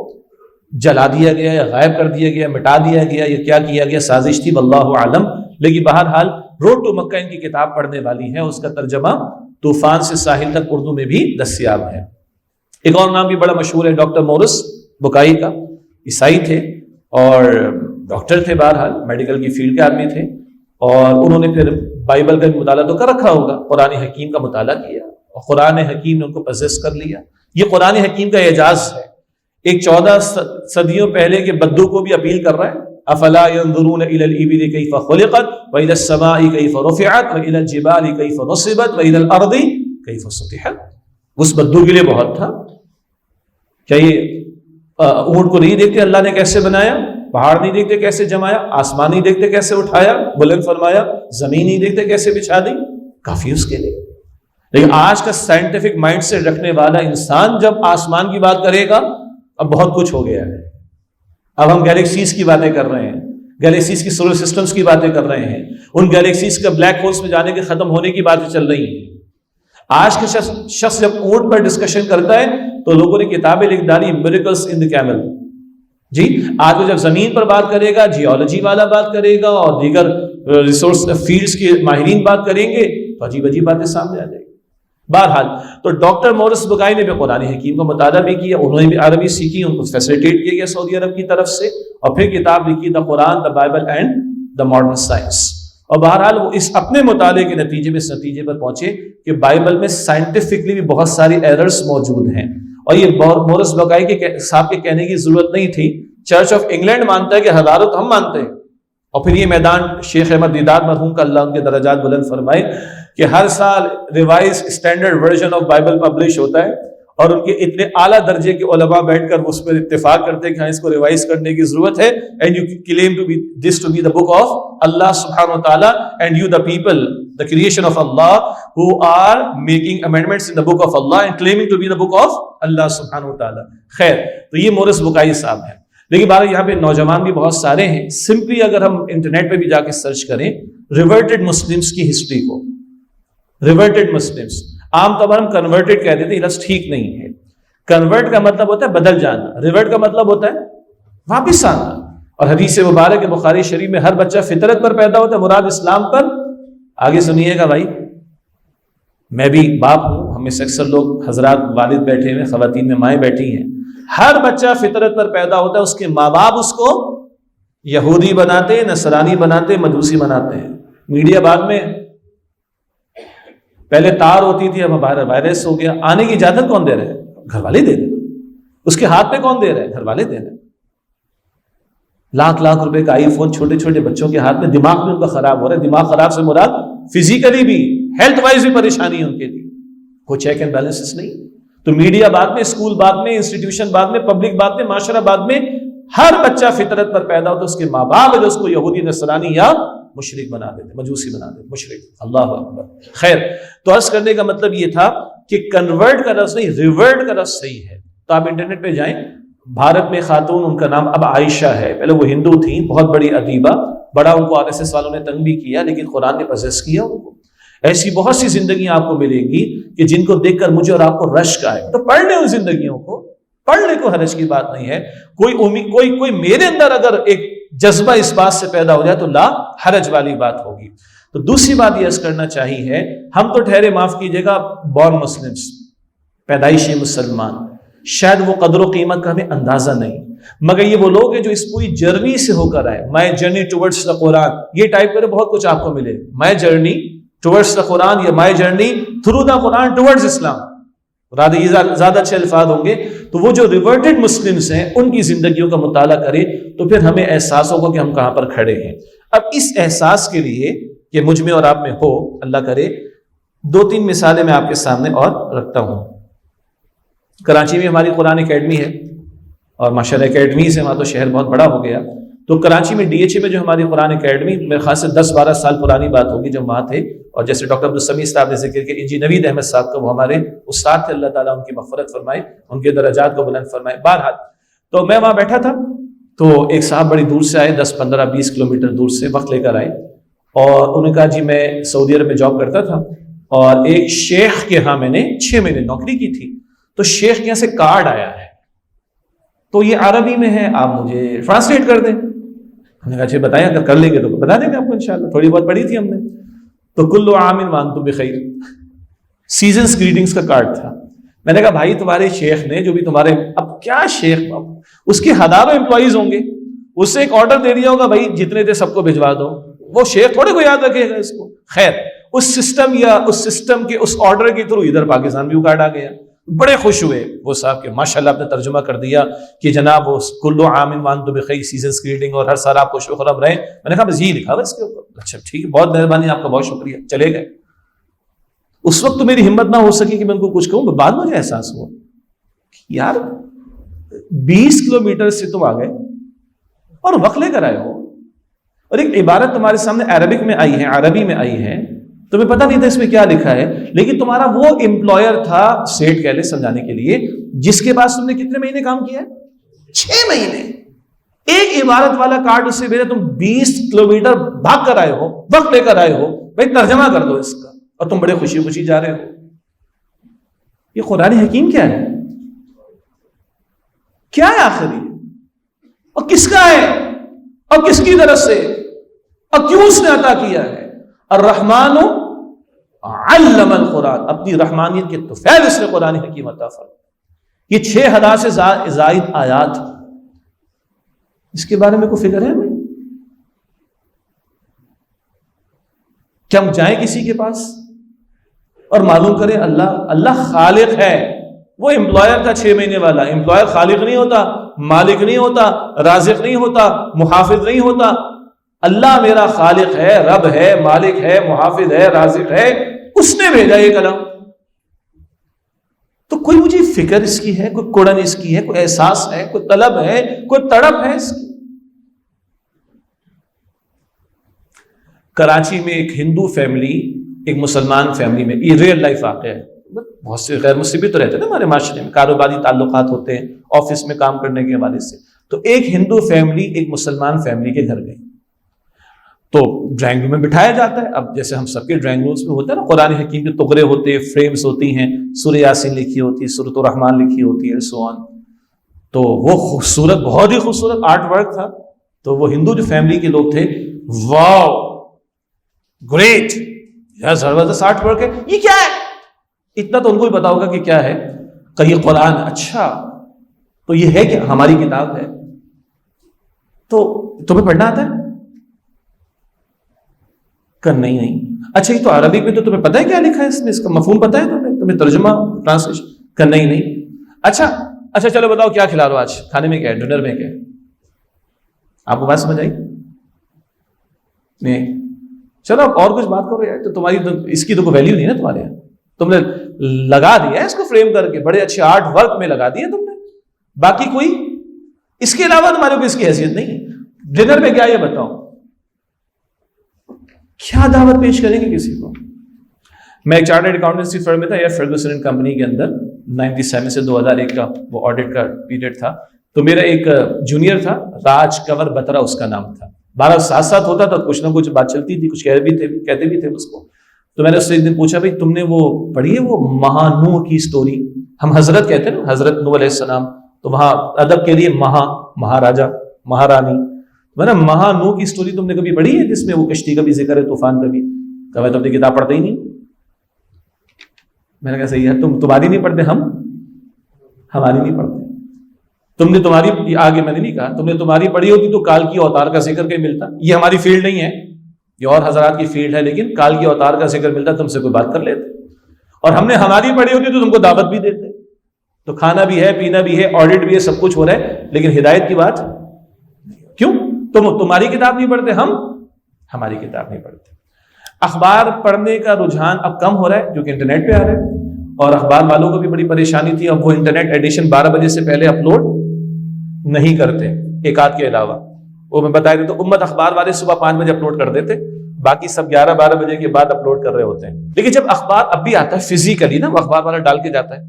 جلا دیا گیا یا غائب کر دیا گیا، مٹا دیا گیا، یا کیا کیا گیا، سازش تھی، واللہ عالم. لیکن بہرحال روڈ ٹو مکہ ان کی کتاب پڑھنے والی ہے، اس کا ترجمہ طوفان سے ساحل تک اردو میں بھی دستیاب ہے. ایک اور نام بھی بڑا مشہور ہے، ڈاکٹر مورس بکائی کا. عیسائی تھے اور ڈاکٹر تھے، بہرحال میڈیکل کی فیلڈ کے آدمی تھے، اور انہوں نے پھر بائبل کا مطالعہ تو کر رکھا ہوگا، قرآن حکیم کا مطالعہ کیا اور قرآن حکیم نے ان کو پوزیس کر لیا. یہ قرآن حکیم کا اعجاز ہے. ایک 14 صدیوں پہلے کے بدو کو بھی اپیل کر رہا ہے، افلا ينظرون الى الابل كيف خلقت والى السماء كيف رفعت والى الجبال كيف نصبت والى الارض كيف سطحت. اس بدو کے لیے بہت تھا. کیا یہ اونٹ کو نہیں دیکھتے اللہ نے کیسے بنایا، پہاڑ نہیں دیکھتے کیسے جمایا، آسمان نہیں دیکھتے کیسے اٹھایا بلند فرمایا، زمین نہیں دیکھتے کیسے بچھا دی؟ کافی اس کے لیے. لیکن آج کا سائنٹیفک مائنڈ سے رکھنے والا انسان جب آسمان کی بات کرے گا، اب بہت کچھ ہو گیا ہے. اب ہم گیلیکسیز کی باتیں کر رہے ہیں، گیلیکسیز کی سولر سسٹمز کی باتیں کر رہے ہیں، ان گیلیکسیز کا بلیک ہولز میں جانے کے ختم ہونے کی باتیں چل رہی ہیں. آج کے شخص جب اونٹ پر ڈسکشن کرتا ہے تو لوگوں نے کتابیں لکھ ڈالی، میریکلز ان دی کیمل. جی آج وہ جب زمین پر بات کرے گا، جیولوجی والا بات کرے گا اور دیگر ریسورس فیلڈز کے ماہرین بات کریں گے تو عجیب عجیب باتیں سامنے آ جائیں گی. بہرحال تو ڈاکٹر مورس بکائی نے بھی قرآن حکیم کا مطالعہ بھی کیا، انہوں نے بھی عربی سیکھی، ان کو فیسیلیٹیٹ کیا گیا سعودی عرب کی طرف سے، اور پھر کتاب لکھی the Quran, the Bible and the modern science. اور بہرحال وہ اس اپنے مطالعے کے نتیجے میں اس نتیجے پر پہنچے کہ بائبل میں سائنٹیفکلی بھی بہت ساری ایررز موجود ہیں. اور یہ مورس بکائی کے صاحب کے کہنے کی ضرورت نہیں تھی. چرچ آف انگلینڈ مانتا ہے کہ ہزاروں ہم مانتے ہیں. اور پھر یہ میدان شیخ احمد دیداد مرحوم کا اللہ ان کے درجات بلند فرمائے کہ ہر سال revise standard version of Bible publish ہوتا ہے، اور ان کے اتنے اعلیٰ درجے کے علماء بیٹھ کر اس پر اتفاق کرتے ہیں کہ ہاں اس کو ریوائز کرنے کی ضرورت ہے. And you claim to be this to be the book of Allah سبحانہ و تعالیٰ, and you the people the creation of Allah who are making amendments in the book of Allah and claiming to be the book of Allah subhanahu wa ta'ala. خیر, تو یہ مورس بکائی صاحب ہیں. لیکن بارہ یہاں پہ نوجوان بھی بہت سارے ہیں. سمپلی اگر ہم انٹرنیٹ پہ بھی جا کے سرچ کریں ریورٹڈ مسلمس کی ہسٹری کو, ریورٹڈ مسلمس, عام طور پر ہم کنورٹڈ کہہ دیتے ہیں, لفظ ٹھیک نہیں ہے. کنورٹ کا مطلب ہوتا ہے بدل جانا, ریورٹ کا مطلب ہوتا ہے واپس آنا. اور حدیث مبارک بخاری شریف میں ہر بچہ فطرت پر پیدا ہوتا ہے, مراد اسلام پر. آگے سنیے گا بھائی, میں بھی باپ ہوں, ہم میں سے اکثر لوگ حضرات والد بیٹھے ہوئے, خواتین میں مائیں بیٹھی ہیں. ہر بچہ فطرت پر پیدا ہوتا ہے, اس کے ماں باپ اس کو یہودی بناتے, نصرانی بناتے, مجوسی بناتے ہیں. میڈیا بعد میں, پہلے تار ہوتی تھی, اب وائرس ہو گیا. آنے کی اجازت کون دے رہے ہیں؟ گھر والے دے رہے ہیں. اس کے ہاتھ پہ کون دے رہے ہیں؟ گھر والے دے رہے ہیں. لاکھ لاکھ روپے کا آئی فون چھوٹے چھوٹے بچوں کے ہاتھ میں, دماغ میں ان کا خراب ہو رہا ہے. دماغ خراب سے مراد فزیکلی بھی, ہیلتھ وائز بھی پریشانی ہے ان کے لیے. کوئی چیک اینڈ بیلنس نہیں. تو میڈیا بعد میں, اسکول بعد میں, انسٹیٹیوشن بعد میں, پبلک بعد میں, معاشرہ بعد میں. ہر بچہ فطرت پر پیدا ہوتا ہے, اس کے ماں باپ جو اس کو یہودی نصرانی یا مشرک بنا دیتے, مجوسی بنا دیتے, مشرک. اللہ اکبر. خیر, تو عرض کرنے کا مطلب یہ تھا کہ کنورٹ کا لفظ نہیں, ریورٹ کا لفظ صحیح ہے. تو آپ انٹرنیٹ پہ جائیں, بھارت میں خاتون, ان کا نام اب عائشہ ہے. پہلے وہ ہندو تھیں, بہت بڑی ادیبہ, بڑا ان کو RSS والوں نے تنگ بھی کیا, لیکن قرآن نے پوزیس کیا ان کو. ایسی بہت سی زندگیاں آپ کو ملیں گی کہ جن کو دیکھ کر مجھے اور آپ کو رشک آئے. تو پڑھ لیں ان زندگیوں کو, پڑھنے کو حرج کی بات نہیں ہے. کوئی میرے اندر اگر ایک جذبہ اس بات سے پیدا ہو جائے تو لا حرج والی بات ہوگی. تو دوسری بات یہ عرض کرنا چاہیے, ہم تو ٹھہرے, معاف کیجیے گا, بورن مسلمس, پیدائشی مسلمان, شاید وہ قدر و قیمت کا ہمیں اندازہ نہیں, مگر یہ وہ لوگ ہیں جو اس پوری جرنی سے ہو کر آئے. مائی جرنی ٹورڈز دا قرآن, یہ ٹائپ کرے بہت کچھ آپ کو ملے. My journey towards the Quran یا my journey through the Quran towards Islam, زیادہ اچھے الفاظ ہوں گے. تو وہ جو ریورٹڈ مسلمس ہیں, ان کی زندگیوں کا مطالعہ کرے تو پھر ہمیں احساس ہوگا کہ ہم کہاں پر کھڑے ہیں. اب اس احساس کے لیے کہ مجھ میں اور آپ میں ہو, اللہ کرے, 2-3 مثالیں میں آپ کے سامنے اور رکھتا ہوں. کراچی میں ہماری قرآن اکیڈمی ہے, اور ماشاءاللہ اکیڈمی سے وہاں تو شہر بہت بڑا ہو گیا. تو کراچی میں DHA میں جو ہماری قرآن اکیڈمی, میرے خیال سے 10-12 سال پرانی بات ہوگی جب وہاں تھے. اور جیسے ڈاکٹر عبدالسمیع صاحب نے ذکر کیا, انجی نوید احمد صاحب کا, وہ ہمارے استاد تھے, اللہ تعالیٰ ان کی مغفرت فرمائے, ان کے درجات کو بلند فرمائے. بہرحال تو میں وہاں بیٹھا تھا, تو ایک صاحب بڑی دور سے آئے, 10-15-20 کلومیٹر دور سے وقت لے کر آئے, اور انہوں نے کہا جی میں سعودی عرب میں جاب کرتا تھا, اور ایک شیخ کے ہاں میں نے 6 مہینے نوکری کی تھی. تو شیخ کے یہاں سے کارڈ آیا ہے, تو یہ عربی میں ہے, آپ مجھے ٹرانسلیٹ کر دیں. ہم نے کہا اچھا بتائیں, اگر کر لیں گے تو بتا دیں گے آپ کو انشاءاللہ, تھوڑی بہت پڑھی تھی ہم نے. تو کل عام وانتم بخیر, سیزنز گریٹنگز کا کارڈ تھا. میں نے کہا بھائی تمہارے شیخ نے, جو بھی تمہارے, اب کیا شیخ, اس کے ہزاروں امپلائیز ہوں گے, اس سے ایک آرڈر دے دیا ہوگا بھائی جتنے تھے سب کو بھجوا دو. وہ شیخ تھوڑے کو یاد رکھے گا اس کو. خیر, اس سسٹم یا اس سسٹم کے اس آرڈر کے تھرو ادھر پاکستان بھی وہ کارڈ آ گیا. بڑے خوش ہوئے وہ صاحب کہ ماشاءاللہ آپ نے ترجمہ کر دیا کہ جناب وہ کل عام وانتم بخیر, سیزنز گریٹنگ, اور ہر سال آپ خوش و خرم رہیں. میں نے کہا بس یہی لکھا ہوا اس کے اوپر. اچھا ٹھیک ہے, بہت مہربانی, آپ کا بہت شکریہ. چلے گئے. اس وقت تو میری ہمت نہ ہو سکی کہ میں ان کو کچھ کہوں. بعد مجھے احساس ہوا یار 20 کلومیٹر سے تم آ گئے اور وقت لے کر آئے ہو, اور ایک عبارت تمہارے سامنے عربک میں آئی ہے, عربی میں آئی ہے, تمہیں پتہ نہیں تھا اس میں کیا لکھا ہے, لیکن تمہارا وہ امپلائر تھا, سیٹ کہہ لے سمجھانے کے لیے, جس کے پاس تم نے کتنے مہینے کام کیا ہے؟ 6 مہینے. ایک عبارت والا کارڈ اس سے بھیجا, تم 20 کلومیٹر بھاگ کر آئے ہو, وقت لے کر آئے ہو, بھائی ترجمہ کر دو اس کا, اور تم بڑے خوشی خوشی جا رہے ہو. یہ قرآن حکیم کیا ہے؟ کیا ہے آخر یہ؟ اور کس کا ہے, اور کس کی طرف سے, اور کیوں اس نے عطا کیا ہے؟ الرحمن علم القرآن, اپنی رحمانیت کے طفیل اس نے قرآن حکیم عطا فرمایا. یہ 6000 سے زائد آیات, اس کے بارے میں کوئی فکر ہے ہمیں؟ کیا ہم جائیں کسی کے پاس اور معلوم کریں اللہ خالق ہے. وہ امپلائر تھا 6 مہینے والا, امپلائر خالق نہیں ہوتا, مالک نہیں ہوتا, رازق نہیں ہوتا, محافظ نہیں ہوتا. اللہ میرا خالق ہے, رب ہے, مالک ہے, محافظ ہے, رازق ہے, اس نے بھیجا یہ کلام. تو کوئی مجھے فکر اس کی ہے، کوئی کڑن اس کی ہے، کوئی احساس ہے، کوئی طلب ہے، کوئی تڑپ ہے اس کی؟ کراچی میں ایک ہندو فیملی ایک مسلمان فیملی میں، یہ ریئل لائف واقعہ ہے، بہت سے غیر مسلم بھی تو رہتے ہیں نا ہمارے معاشرے میں، کاروباری تعلقات ہوتے ہیں آفس میں کام کرنے کے حوالے سے، تو ایک ہندو فیملی ایک مسلمان فیملی کے گھر گئی، تو ڈرائنگ روم میں بٹھایا جاتا ہے. اب جیسے ہم سب کے ڈرائنگ رومس میں ہوتا ہے نا، قرآن حکیم کے ٹکڑے ہوتے ہیں، فریمز ہوتی ہیں، سورہ یاسین لکھی ہوتی ہے، سورۃ الرحمن لکھی ہوتی ہے، سو آن. تو وہ خوبصورت، بہت ہی خوبصورت آرٹ ورک تھا. تو وہ ہندو جو فیملی کے لوگ تھے، واو گریٹ یار زبردست آرٹ ورک ہے، یہ کیا ہے؟ اتنا تو ان کو ہی پتا ہوگا کہ کیا ہے. کہیں قرآن، اچھا تو یہ ہے کہ ہماری کتاب ہے، تو تمہیں پڑھنا آتا ہے؟ کہ نہیں. اچھا یہ تو عربک میں، تو تمہیں پتہ ہے کیا لکھا ہے اس میں، اس کا مفہوم پتہ ہے تمہیں ترجمہ ٹرانسلیشن؟ کہ نہیں. اچھا چلو بتاؤ کیا کھلا رہا ہو آج، کھانے میں کیا ہے، ڈنر میں کیا ہے؟ آپ کو بات سمجھ آئی نہیں؟ چلو اب اور کچھ بات کرو یار. تو تمہاری اس کی تو کوئی ویلیو نہیں ہے نا تمہارے یہاں، تم نے لگا دیا ہے اس کو فریم کر کے، بڑے اچھے آرٹ ورک میں لگا دیا تم نے، باقی کوئی اس کے علاوہ تمہارے کو اس کی حیثیت نہیں ہے. ڈنر میں کیا یہ بتاؤ، کیا دعوت پیش کریں گے کسی کو؟ میں ایک چارٹرڈ اکاؤنٹنسی فرم میں تھا، یا فرگوسن اینڈ کمپنی کے اندر، 97 سے 2001 کا وہ آڈٹ کا پیریڈ تھا. تو میرا ایک جونیئر تھا، راج کنور بترا اس کا نام تھا. 12 ساتھ ساتھ ہوتا تھا، کچھ نہ کچھ بات چلتی تھی، کچھ کہتے بھی تھے اس کو. تو میں نے اس سے ایک دن پوچھا، بھائی تم نے وہ پڑھی ہے وہ مہانوح کی سٹوری؟ ہم حضرت کہتے ہیں نا، حضرت نوح علیہ السلام، تو وہاں ادب کے لیے مہاراجا مہارانی. میں نے مہانوح کی سٹوری تم نے کبھی پڑھی ہے، جس میں وہ کشتی کا بھی ذکر ہے، طوفان کا بھی؟ کہ میں تو اپنی کتاب پڑھتا ہی نہیں. میں نے کہا صحیح ہے، تمہاری نہیں پڑھتے، ہماری نہیں پڑھتے. تم نے تمہاری، آگے میں نے نہیں کہا، تم نے تمہاری پڑھی ہوتی تو کال کی اوتار کا ذکر کہیں ملتا. یہ ہماری فیلڈ نہیں ہے، یہ اور حضرات کی فیلڈ ہے، لیکن کال کی اوتار کا ذکر ملتا تم سے کوئی بات کر لیتے. اور ہم نے ہماری پڑھی ہوتی تو تم کو دعوت بھی دیتے. تو کھانا بھی ہے، پینا بھی ہے، آڈٹ بھی ہے، سب کچھ ہو رہا ہے، لیکن ہدایت کی بات کیوں؟ تم تمہاری کتاب نہیں پڑھتے، ہم ہماری کتاب نہیں پڑھتے. اخبار پڑھنے کا رجحان اب کم ہو رہا ہے کیونکہ انٹرنیٹ پہ آ رہا ہے، اور اخبار والوں کو بھی بڑی پریشانی تھی. اب وہ انٹرنیٹ ایڈیشن 12 بجے سے پہلے اپلوڈ نہیں کرتے، ایک آدھ کے علاوہ. وہ میں بتایا تو امت اخبار والے صبح 5 بجے اپلوڈ کر دیتے، باقی سب 11-12 بجے کے بعد اپلوڈ کر رہے ہوتے ہیں. لیکن جب اخبار اب بھی آتا ہے فزیکلی نا، وہ اخبار والا ڈال کے جاتا ہے،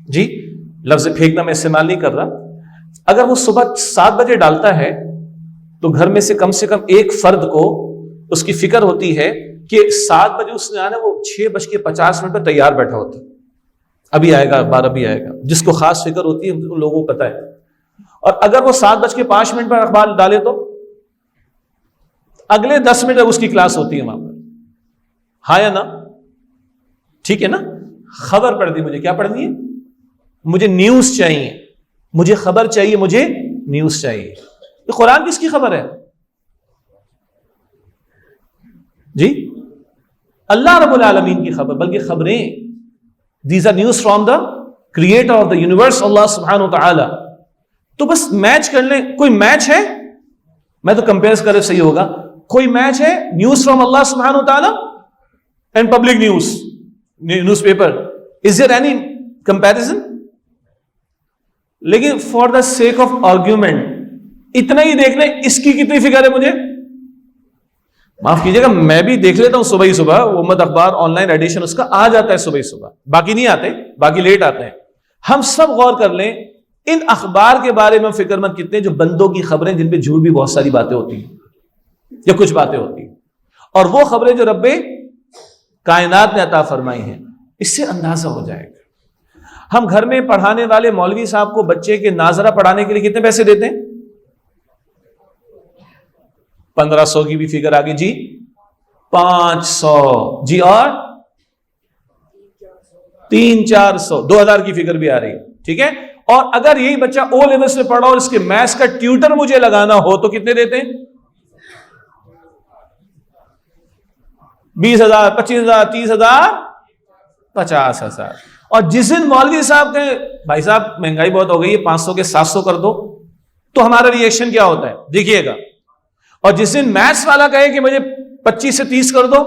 جی لفظ پھینکنا میں استعمال نہیں کر رہا. اگر وہ صبح 7 بجے ڈالتا ہے تو گھر میں سے کم ایک فرد کو اس کی فکر ہوتی ہے کہ 7 بجے اس نے آنا، وہ 6:50 پہ تیار بیٹھا ہوتا ہے، ابھی آئے گا اخبار، ابھی آئے گا. جس کو خاص فکر ہوتی ہے ان لوگوں کو پتا ہے. اور اگر وہ 7:05 پر اخبار ڈالے تو اگلے 10 منٹ اس کی کلاس ہوتی ہے وہاں پر. ہاں یا نا؟ ٹھیک ہے نا؟ خبر پڑھنی، مجھے کیا پڑھنی ہے؟ مجھے نیوز چاہیے، مجھے خبر چاہیے، مجھے نیوز چاہیے. یہ قرآن کس کی خبر ہے جی؟ اللہ رب العالمین کی خبر، بلکہ خبریں. These are news from the creator of the universe, Allah سبحانہ و تعالی. تو بس میچ کر لیں. کوئی میچ ہے، میں تو کمپیئر کرے صحیح ہوگا، کوئی میچ ہے نیوز فرام اللہ سبحانہ و تعالی and public newspaper? Is there any comparison? لیکن for the sake of argument اتنا ہی دیکھ لیں، اس کی کتنی فکر ہے مجھے؟ معاف کیجیے گا، میں بھی دیکھ لیتا ہوں صبح ہی صبح، امت اخبار آن لائن ایڈیشن اس کا آ جاتا ہے صبح ہی صبح، باقی نہیں آتے، باقی لیٹ آتے ہیں. ہم سب غور کر لیں ان اخبار کے بارے میں فکر مند کتنے، جو بندوں کی خبریں جن پہ جھوٹ بھی بہت ساری باتیں ہوتی ہیں یا کچھ باتیں ہوتی ہیں، اور وہ خبریں جو رب کائنات نے عطا فرمائی ہیں. اس سے اندازہ ہو جائے گا. ہم گھر میں پڑھانے والے مولوی صاحب کو بچے کے ناظرہ پڑھانے کے لیے کتنے پیسے دیتے ہیں؟ 1500 کی بھی فگر آ گئی جی، 500 جی، اور 300-400 2000 کی فگر بھی آ رہی. ٹھیک ہے. اور اگر یہی بچہ او لیول سے پڑھا اور اس کے میتھس کا ٹیوٹر مجھے لگانا ہو تو کتنے دیتے ہیں؟ 20,000 25,000 30,000 50,000. اور جس دن مولوی صاحب کہیں بھائی صاحب مہنگائی بہت ہو گئی ہے، 500 کے 700 کر دو، تو ہمارا ریئیکشن کیا ہوتا ہے دیکھیے گا. اور جس دن میتھس والا کہے کہ مجھے 25 سے 30 کر دو،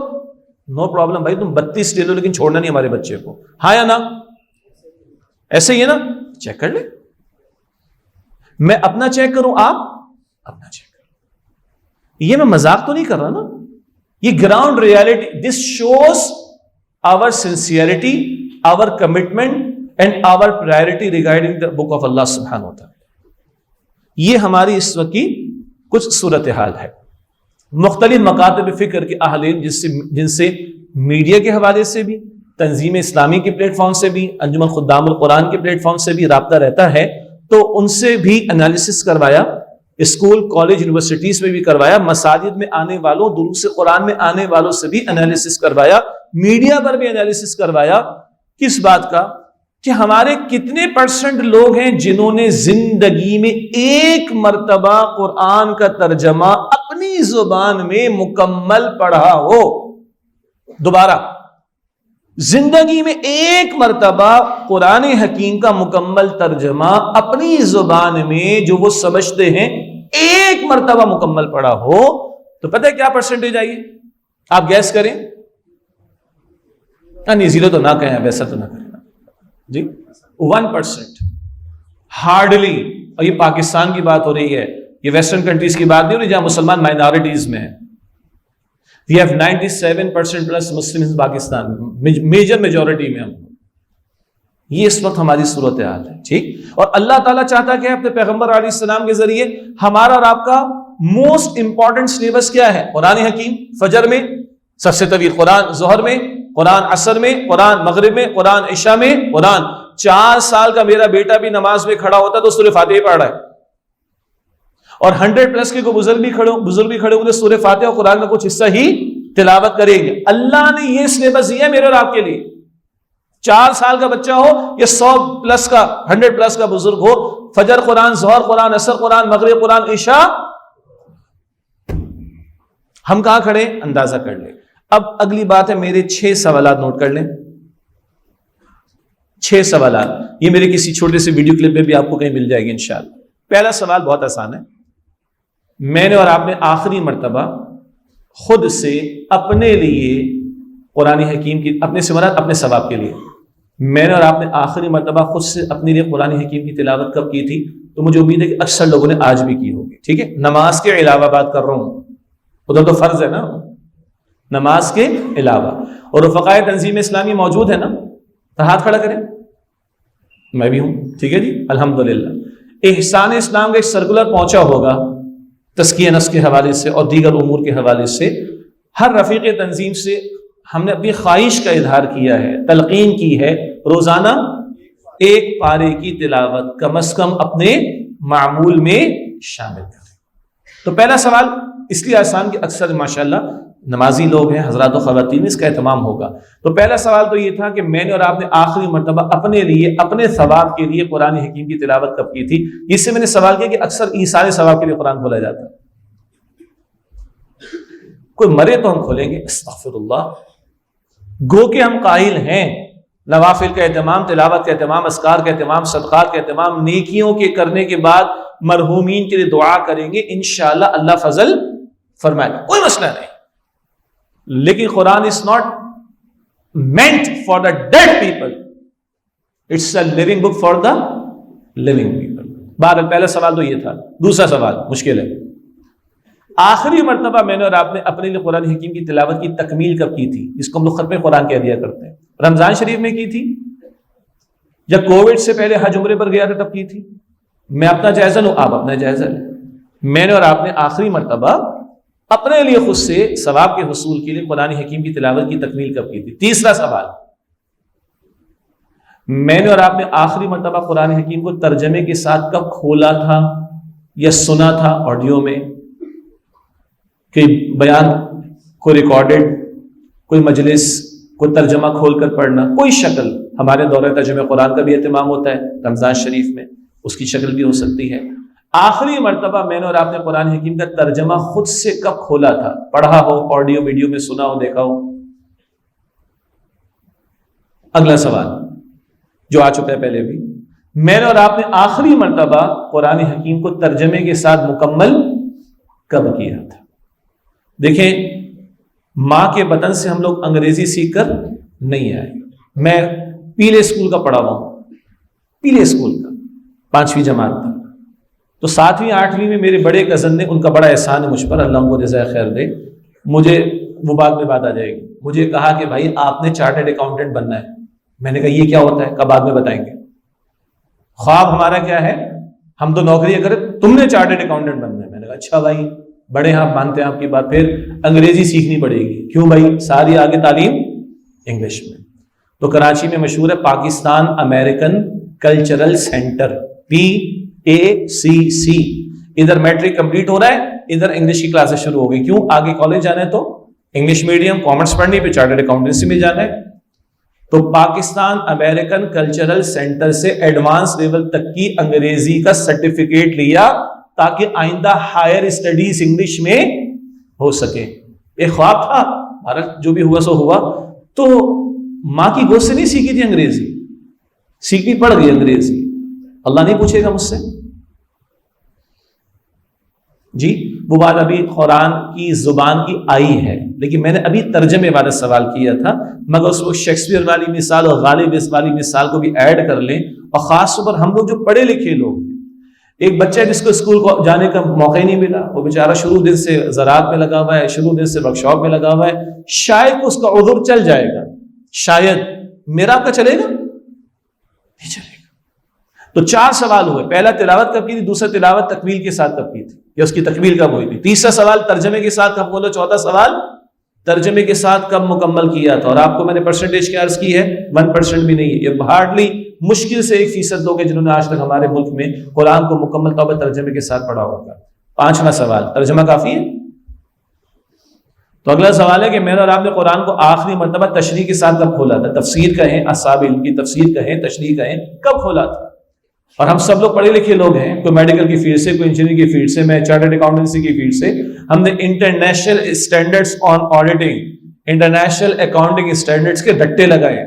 نو پرابلم بھائی، تم 32 لے لو لیکن چھوڑنا نہیں ہمارے بچے کو. ہاں یا نا؟ ایسے ہی ہے نا, چیک کر لیں. میں اپنا چیک کروں, آپ اپنا چیک کریں. یہ میں مذاق تو نہیں کر رہا نا, یہ ground reality. This shows our sincerity, our commitment and our priority regarding the book of Allah سبحانہ و تعالی. یہ ہماری اس وقت کی کچھ صورتحال ہے. مختلف مکاتب فکر کے اہل علم جن سے میڈیا کے حوالے سے بھی, تنظیم اسلامی کے پلیٹ فارم سے بھی, انجمن خدام القرآن کے پلیٹ فارم سے بھی رابطہ رہتا ہے, تو ان سے بھی انالیسس کروایا, اسکول کالج یونیورسٹیز میں بھی کروایا, مساجد میں آنے والوں, دروس قرآن میں آنے والوں سے بھی انالیسس کروایا, میڈیا پر بھی انالیسس کروایا. کس بات کا؟ کہ ہمارے کتنے پرسنٹ لوگ ہیں جنہوں نے زندگی میں ایک مرتبہ قرآن کا ترجمہ اپنی زبان میں مکمل پڑھا ہو. دوبارہ, زندگی میں ایک مرتبہ قرآن حکیم کا مکمل ترجمہ اپنی زبان میں جو وہ سمجھتے ہیں ایک مرتبہ مکمل پڑھا ہو, تو پتہ ہے کیا پرسنٹیج آئی ہے؟ آپ گیس کریں. نہیں, زیرو تو نہ کہیں, ویسا تو نہ کریں جی. 1% ہارڈلی. اور یہ پاکستان کی بات ہو رہی ہے, یہ ویسٹرن کنٹریز کی بات نہیں ہو رہی جہاں مسلمان مائنارٹیز میں ہیں. We have 97% plus Muslim in Pakistan, major majority میں ہم. یہ اس وقت ہماری صورتحال ہے. ٹھیک. اور اللہ تعالیٰ چاہتا کہ اپنے پیغمبر علیہ السلام کے ذریعے ہمارا اور آپ کا موسٹ امپورٹنٹ سلیبس کیا ہے؟ قرآن حکیم. فجر میں سب سے طویل قرآن, ظہر میں قرآن, عصر میں قرآن, مغرب میں قرآن, عشاء میں قرآن. 4 سال کا میرا بیٹا بھی نماز میں کھڑا ہوتا تو سورہ فاتحہ پڑھ رہا ہے, اور 100+ کے کوئی بزرگ بھی کھڑے ہوئے سورہ فاتحہ اور قرآن کا کچھ حصہ ہی تلاوت کریں گے. اللہ نے یہ سلیبس دیا میرے اور آپ کے لیے. 4 سال کا بچہ ہو یا 100+ کا, 100+ کا بزرگ ہو, فجر قرآن, ظہر قرآن, عصر قرآن, مغرب قرآن, عشاء. ہم کہاں کھڑے؟ اندازہ کر لیں. اب اگلی بات ہے, میرے 6 سوالات نوٹ کر لیں. 6 سوالات, یہ میرے کسی چھوٹے سے ویڈیو کلپ میں بھی آپ کو کہیں مل جائے گی انشاءاللہ. پہلا سوال بہت آسان ہے. میں نے اور آپ نے آخری مرتبہ خود سے اپنے لیے قرآن حکیم کی, اپنے سے مراد اپنے ثواب کے لیے, میں نے اور آپ نے آخری مرتبہ خود سے اپنے لیے قرآن حکیم کی تلاوت کب کی تھی؟ تو مجھے امید ہے کہ اکثر لوگوں نے آج بھی کی ہوگی. ٹھیک ہے, نماز کے علاوہ بات کر رہا ہوں, ادھر تو فرض ہے نا, نماز کے علاوہ. اور رفقائے تنظیم اسلامی موجود ہے نا, تو ہاتھ کھڑا کریں. میں بھی ہوں. ٹھیک ہے جی, الحمدللہ. احسان اسلام کا ایک سرکولر پہنچا ہوگا تزکیہ نفس کے حوالے سے اور دیگر امور کے حوالے سے. ہر رفیق تنظیم سے ہم نے اپنی خواہش کا اظہار کیا ہے, تلقین کی ہے, روزانہ 1 پارے کی تلاوت کم از کم اپنے معمول میں شامل کریں. تو پہلا سوال اس لیے آسان کہ اکثر ماشاءاللہ نمازی لوگ ہیں, حضرات و خواتین, اس کا اہتمام ہوگا. تو پہلا سوال تو یہ تھا کہ میں نے اور آپ نے آخری مرتبہ اپنے لیے, اپنے ثواب کے لیے قرآن حکیم کی تلاوت کب کی تھی؟ اس سے میں نے سوال کیا کہ اکثر ایثار ثواب کے لیے قرآن کھولا جاتا ہے. کوئی مرے تو ہم کھولیں گے, استغفر اللہ. گو کہ ہم قائل ہیں نوافل کا اہتمام, تلاوت کا اہتمام, اذکار کا اہتمام, صدقات کا اہتمام, نیکیوں کے کرنے کے بعد مرحومین کے لیے دعا کریں گے, انشاءاللہ اللہ فضل فرمائے گا, کوئی مسئلہ نہیں. لیکن قرآن is not meant for the dead people, it's a living book for the living people. بہرحال پہلا سوال تو یہ تھا. دوسرا سوال مشکل ہے. آخری مرتبہ میں نے اور آپ نے اپنے لیے قرآن حکیم کی تلاوت کی تکمیل کب کی تھی؟ جس کو ہم لوگ ختم قرآن کہہ دیا کرتے ہیں. رمضان شریف میں کی تھی یا کووڈ سے پہلے حج عمرے پر گیا تھا تب کی تھی؟ میں اپنا جائزہ لوں, آپ اپنا جائزہ لیں. میں نے اور آپ نے آخری مرتبہ اپنے لیے خود سے ثواب کے حصول کے لیے قرآن حکیم کی تلاوت کی تکمیل کب کی تھی؟ تیسرا سوال, میں نے اور آپ نے آخری مرتبہ قرآن حکیم کو ترجمے کے ساتھ کب کھولا تھا یا سنا تھا آڈیو میں؟ کہ بیان, کوئی ریکارڈڈ, کوئی مجلس, کوئی ترجمہ کھول کر پڑھنا, کوئی شکل. ہمارے دورہ ترجمہ قرآن کا بھی اہتمام ہوتا ہے رمضان شریف میں, اس کی شکل بھی ہو سکتی ہے. آخری مرتبہ میں نے اور آپ نے قرآن حکیم کا ترجمہ خود سے کب کھولا تھا, پڑھا ہو, آڈیو ویڈیو میں سنا ہو, دیکھا ہو؟ اگلا سوال جو آ چکا ہے پہلے بھی, میں نے اور آپ نے آخری مرتبہ قرآن حکیم کو ترجمے کے ساتھ مکمل کب کیا تھا؟ دیکھیں, ماں کے بطن سے ہم لوگ انگریزی سیکھ کر نہیں آئے. میں پیلے اسکول کا پڑھا ہوا ہوں, پیلے اسکول کا 5ویں جماعت تک. تو 7ویں 8ویں میں میرے بڑے کزن نے, ان کا بڑا احسان ہے مجھ پر, اللہ ان کو جزائے خیر دے, مجھے وہ بات میں بات آ جائے گی, مجھے کہا کہ بھائی آپ نے چارٹرڈ اکاؤنٹنٹ بننا ہے. میں نے کہا یہ کیا ہوتا ہے؟ کب بعد میں بتائیں گے. خواب ہمارا کیا ہے, ہم تو نوکری کریں, تم نے چارٹرڈ اکاؤنٹنٹ بننا ہے. میں نے کہا اچھا بھائی, بڑے آپ مانتے ہیں آپ کی بات. پھر انگریزی سیکھنی پڑے گی. کیوں بھائی؟ ساری آگے تعلیم انگلش میں. تو کراچی میں مشہور ہے Pakistan American cultural centre, PACC. ادھر میٹرک کمپلیٹ ہو رہا ہے, ادھر انگلش کی کلاسز شروع ہو گئی. کیوں؟ آگے کالج جانا ہے تو انگلش میڈیم, کامرس پڑھنی, پہ چارٹرڈ اکاؤنٹنسی میں جانا ہے. تو پاکستان امریکن کلچرل سینٹر سے ایڈوانس لیول تک کی انگریزی کا سرٹیفکیٹ لیا تاکہ آئندہ ہائر اسٹڈیز انگلش میں ہو سکے. ایک خواب تھا, بھارت جو بھی ہوا سو ہوا. تو ماں کی گود سے نہیں سیکھی تھی انگریزی, سیکھنی پڑ گئی انگریزی. اللہ نہیں پوچھے گا مجھ سے جی. وہ بات ابھی قرآن کی زبان کی آئی ہے, لیکن میں نے ابھی ترجمے والا سوال کیا تھا, مگر اس کو شیکسپیئر والی مثال اور غالب والی مثال کو بھی ایڈ کر لیں. اور خاص طور پر ہم لوگ جو پڑھے لکھے لوگ ہیں, ایک بچہ جس کو اسکول کو جانے کا موقع ہی نہیں ملا, وہ بیچارہ شروع دن سے زراعت میں لگا ہوا ہے, شروع دن سے ورک شاپ میں لگا ہوا ہے, شاید اس کا عذر چل جائے گا, شاید. میرا آپ کا چلے گا؟ نہیں چلے گا. تو 4 سوال ہوئے. پہلا تلاوت کب کی تھی, دوسرا تلاوت تکمیل کے ساتھ کب کی تھی, یا اس کی تکمیل کب ہوئی تھی, تیسرا سوال ترجمے کے ساتھ کب بولو, چوتھا سوال ترجمے کے ساتھ کب مکمل کیا تھا. اور آپ کو میں نے پرسنٹیج کیا عرض کی ہے, 1% بھی نہیں ہے. یہ ہارڈلی مشکل سے 1% لوگ ہیں جنہوں نے آج تک ہمارے ملک میں قرآن کو مکمل طور پر ترجمے کے ساتھ پڑھا ہوگا. 5واں سوال, ترجمہ کافی ہے. تو اگلا سوال ہے کہ میں اور آپ نے قرآن کو آخری مرتبہ تشریح کے ساتھ کب کھولا تھا. تفسیر کہیں, اصحاب علم کی تفسیر کہیں, تشریح کہیں, کب کھولا تھا. اور ہم سب لوگ پڑھے لکھے لوگ ہیں, کوئی میڈیکل کی فیلڈ سے, کوئی انجینئرنگ کی فیلڈ سے, میں چارٹرڈ اکاؤنٹنسی کی فیلڈ سے. ہم نے international standards on auditing, international accounting standards کے رٹے لگائے.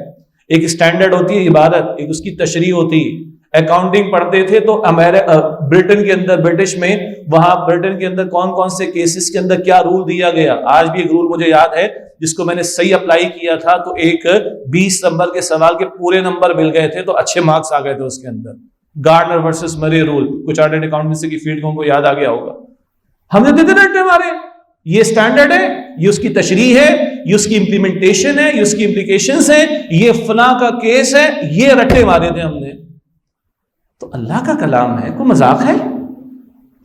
ایک اسٹینڈرڈ ہوتی ہے عبادت, ایک اس کی تشریح ہوتی ہے. اکاؤنٹنگ پڑھتے تھے تو برٹن کے اندر, برٹش میں, وہاں برٹن کے اندر کون کون سے کیسز کے اندر کیا رول دیا گیا. آج بھی ایک رول مجھے یاد ہے جس کو میں نے صحیح اپلائی کیا تھا, تو ایک 20 نمبر کے سوال کے پورے نمبر مل گئے تھے, تو اچھے مارکس آ گئے تھے اس کے اندر. گارڈنر ورسس مرے رول, کچھ چارٹرڈ اکاؤنٹنسی کی فیلڈ کو یاد آ گیا ہوگا. ہم نے دیتے رٹے ہمارے, یہ اسٹینڈرڈ ہے, یہ اس کی تشریح ہے, یہ اس کی امپلیمنٹیشن ہے, یہ اس کی امپلیکیشنز ہیں, یہ فلاں کا کیس ہے, یہ رٹے مارے تھے ہم نے. تو اللہ کا کلام ہے, کوئی مذاق ہے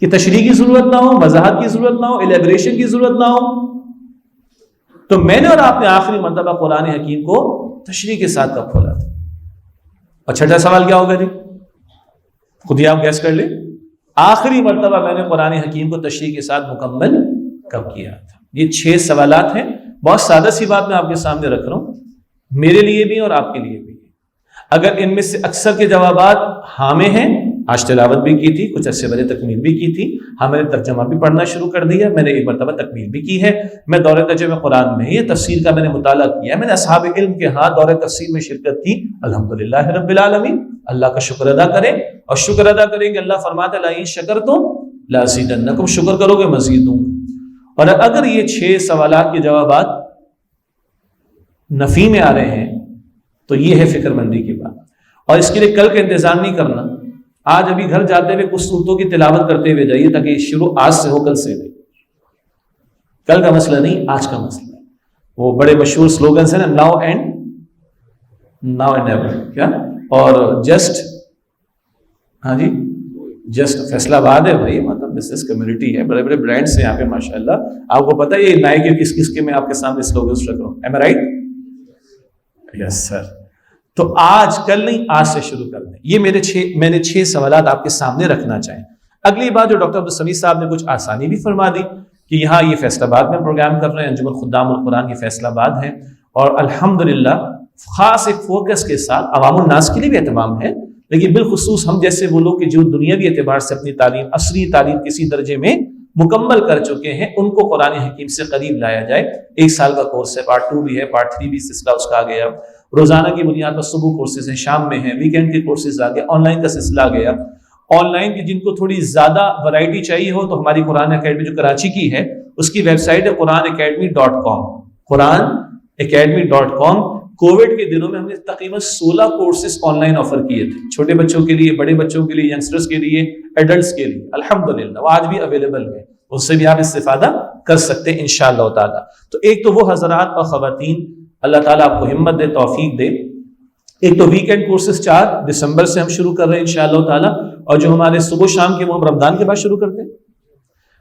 کہ تشریح کی ضرورت نہ ہو, وضاحت کی ضرورت نہ ہو, الیبریشن کی ضرورت نہ ہو. تو میں نے اور آپ نے آخری مرتبہ قرآن حکیم کو تشریح کے ساتھ کب کھولا تھا. اور چھٹا سوال کیا ہوگا جی, خود ہی آپ گیس کر لیں. آخری مرتبہ میں نے قرآن حکیم کو تشریح کے ساتھ مکمل کب کیا تھا. یہ 6 سوالات ہیں. بہت سادہ سی بات میں آپ کے سامنے رکھ رہا ہوں, میرے لیے بھی اور آپ کے لیے بھی. اگر ان میں سے اکثر کے جوابات ہاں میں ہیں, آج تلاوت بھی کی تھی, کچھ عرصے پہلے تکمیل بھی کی تھی, ہاں میں نے ترجمہ بھی پڑھنا شروع کر دیا, میں نے ایک مرتبہ تکمیل بھی کی ہے, میں دورہ ترجمہ قرآن میں یہ تفسیر کا میں نے مطالعہ کیا, میں نے اصحاب علم کے ہاں دورہ تفسیر میں شرکت کی. الحمدللہ رب العالمین. اللہ کا شکر ادا کریں, اور شکر ادا کریں کہ اللہ فرماتا ہے لئن شکرتم لازیدنکم, شکر کرو گے مزید دوں گا. اور اگر یہ 6 سوالات کے جوابات نفی میں آ رہے ہیں تو یہ ہے فکر مندی کی بات. اور اس کے لیے کل کا انتظار نہیں کرنا, آج ابھی گھر جاتے ہوئے کچھ صورتوں کی تلاوت کرتے ہوئے جائیے, تاکہ شروع آج سے ہو, کل سے نہیں. کل کا مسئلہ نہیں, آج کا مسئلہ ہے. وہ بڑے مشہور سلوگنز ہیں نا, ناؤ اینڈ نیور, کیا, اور جسٹ, ہاں جی, جسٹ فیصلہ آباد ہے بھائی, مطلب بزنس کمیونٹی ہے, بڑے بڑے برانڈس ہیں یہاں پہ ماشاءاللہ. آپ کو پتہ ہے یہ نائک کے کس کس کے میں آپ کے سامنے سلوگنز رکھ رہا ہوں, ایم آئی رائٹ؟ یس سر. تو آج کل نہیں, آج سے شروع کر دیں. یہ میں نے 6 سوالات آپ کے سامنے رکھنا چاہیں. اگلی بات جو ڈاکٹر عبدالسمیع صاحب نے کچھ آسانی بھی فرما دی کہ یہاں یہ فیصل آباد میں پروگرام کر رہے ہیں, انجمن خدام القرآن کے فیصل آباد ہیں, اور الحمدللہ خاص ایک فوکس کے ساتھ عوام الناس کے لیے بھی اہتمام ہے, لیکن بالخصوص ہم جیسے وہ لوگ کہ جو دنیاوی اعتبار سے اپنی تعلیم, عصری تعلیم کسی درجے میں مکمل کر چکے ہیں, ان کو قرآن حکیم سے قریب لایا جائے. 1 سال کا کورس ہے, پارٹ 2 بھی ہے, پارٹ 3 بھی سلسلہ اس کا آ گیا. روزانہ کی بنیاد پر صبح کورسز ہیں, شام میں ہیں, ویکینڈ کے کورسز آ گئے, آن لائن کا سلسلہ آ گیا. آن لائن کی جن کو تھوڑی زیادہ ورائٹی چاہیے ہو تو ہماری قرآن اکیڈمی جو کراچی کی ہے اس کی ویب سائٹ ہے قرآن academy.com, قرآن academy.com. کووڈ کے دنوں میں ہم نے تقریباً 16 کورسز آن لائن آفر کیے تھے، چھوٹے بچوں کے لیے، بڑے بچوں کے لیے، ینگسٹرز کے لیے، ایڈلٹس کے لیے. الحمدللہ وہ آج بھی اویلیبل ہے، اس سے بھی آپ استفادہ کر سکتے ہیں انشاءاللہ تعالیٰ. تو ایک تو وہ حضرات اور خواتین، اللہ تعالیٰ آپ کو ہمت دے، توفیق دے. ایک تو ویکینڈ کورسز 4 دسمبر سے ہم شروع کر رہے ہیں انشاءاللہ تعالیٰ، اور جو ہمارے صبح و شام کے وہ ہم رمضان کے بعد شروع کرتے ہیں.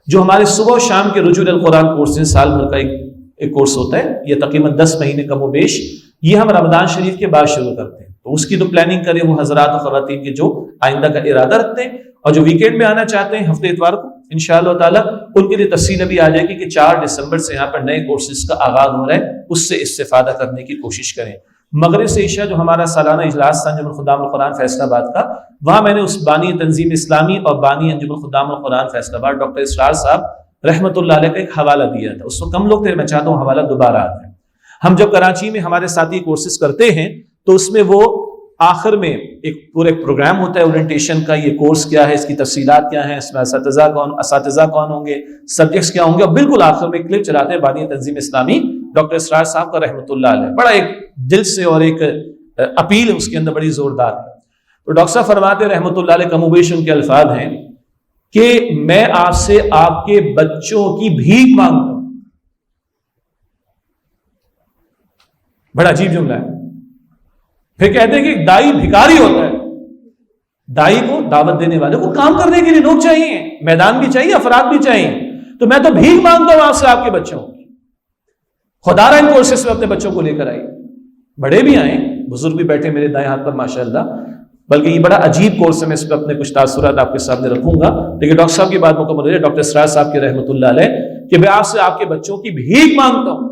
جو ہمارے صبح و شام کے رجوع القرآن کورسز سال بھر کا ایک کورس ہوتا ہے، یہ تقریباً 10 مہینے کم و بیش، یہ ہم رمضان شریف کے بعد شروع کرتے ہیں. تو اس کی تو پلاننگ کریں وہ حضرات و خواتین کے جو آئندہ کا ارادہ رکھتے ہیں، اور جو ویکینڈ میں آنا چاہتے ہیں ہفتے اتوار کو انشاءاللہ تعالیٰ، ان کے لیے تفصیل ابھی آ جائے گی کہ 4 دسمبر سے یہاں پر نئے کورسز کا آغاز ہو رہا ہے، اس سے استفادہ کرنے کی کوشش کریں. مغرب سے عشاء جو ہمارا سالانہ اجلاس تھا انجمن خدام القرآن فیصل آباد کا، وہاں میں نے اس بانی تنظیم اسلامی اور بانی انجمن خدام القرآن فیصل آباد ڈاکٹر اسرار صاحب رحمۃ اللہ علیہ کا ایک حوالہ دیا تھا. اس وقت کم لوگ تھے، میں چاہتا ہوں حوالہ دوبارہ آ جائے. ہم جب کراچی میں ہمارے ساتھی کورسز کرتے ہیں تو اس میں وہ آخر میں ایک پورے پروگرام ہوتا ہے اورینٹیشن کا، یہ کورس کیا ہے، اس کی تفصیلات کیا ہیں، اس میں اساتذہ کون ہوں گے، سبجیکٹس کیا ہوں گے، اور بالکل آخر میں کلپ چلاتے ہیں بانی تنظیم اسلامی ڈاکٹر اسرار صاحب کا رحمۃ اللہ علیہ. بڑا ایک دل سے اور ایک اپیل اس کے اندر بڑی زوردار ہے. تو ڈاکٹر صاحب فرماتے ہیں رحمۃ اللہ علیہ، کم و بیش ان کے الفاظ ہیں کہ میں آپ سے آپ کے بچوں کی بھیک مانگتا ہوں. بڑا عجیب جملہ ہے. پھر کہتے ہیں کہ دائی بھکاری ہوتا ہے. دائی کو، دعوت دینے والے کو کام کرنے کے لیے لوگ چاہیے، میدان بھی چاہیے، افراد بھی چاہیے. تو میں تو بھیک مانگتا ہوں آپ سے آپ کے بچوں کی. خدا رہا ان کورسز میں اپنے بچوں کو لے کر آئی. بڑے بھی آئیں، بزرگ بھی بیٹھے میرے دائیں ہاتھ پر ماشاءاللہ. بلکہ یہ بڑا عجیب کورس ہے، میں اس پہ اپنے کچھ تاثرات آپ کے سامنے رکھوں گا. لیکن ڈاکٹر صاحب کی بات مکمل ہے، ڈاکٹر اسرار صاحب کی رحمۃ اللہ علیہ، کہ میں آپ سے آپ کے بچوں کی بھیک مانگتا ہوں،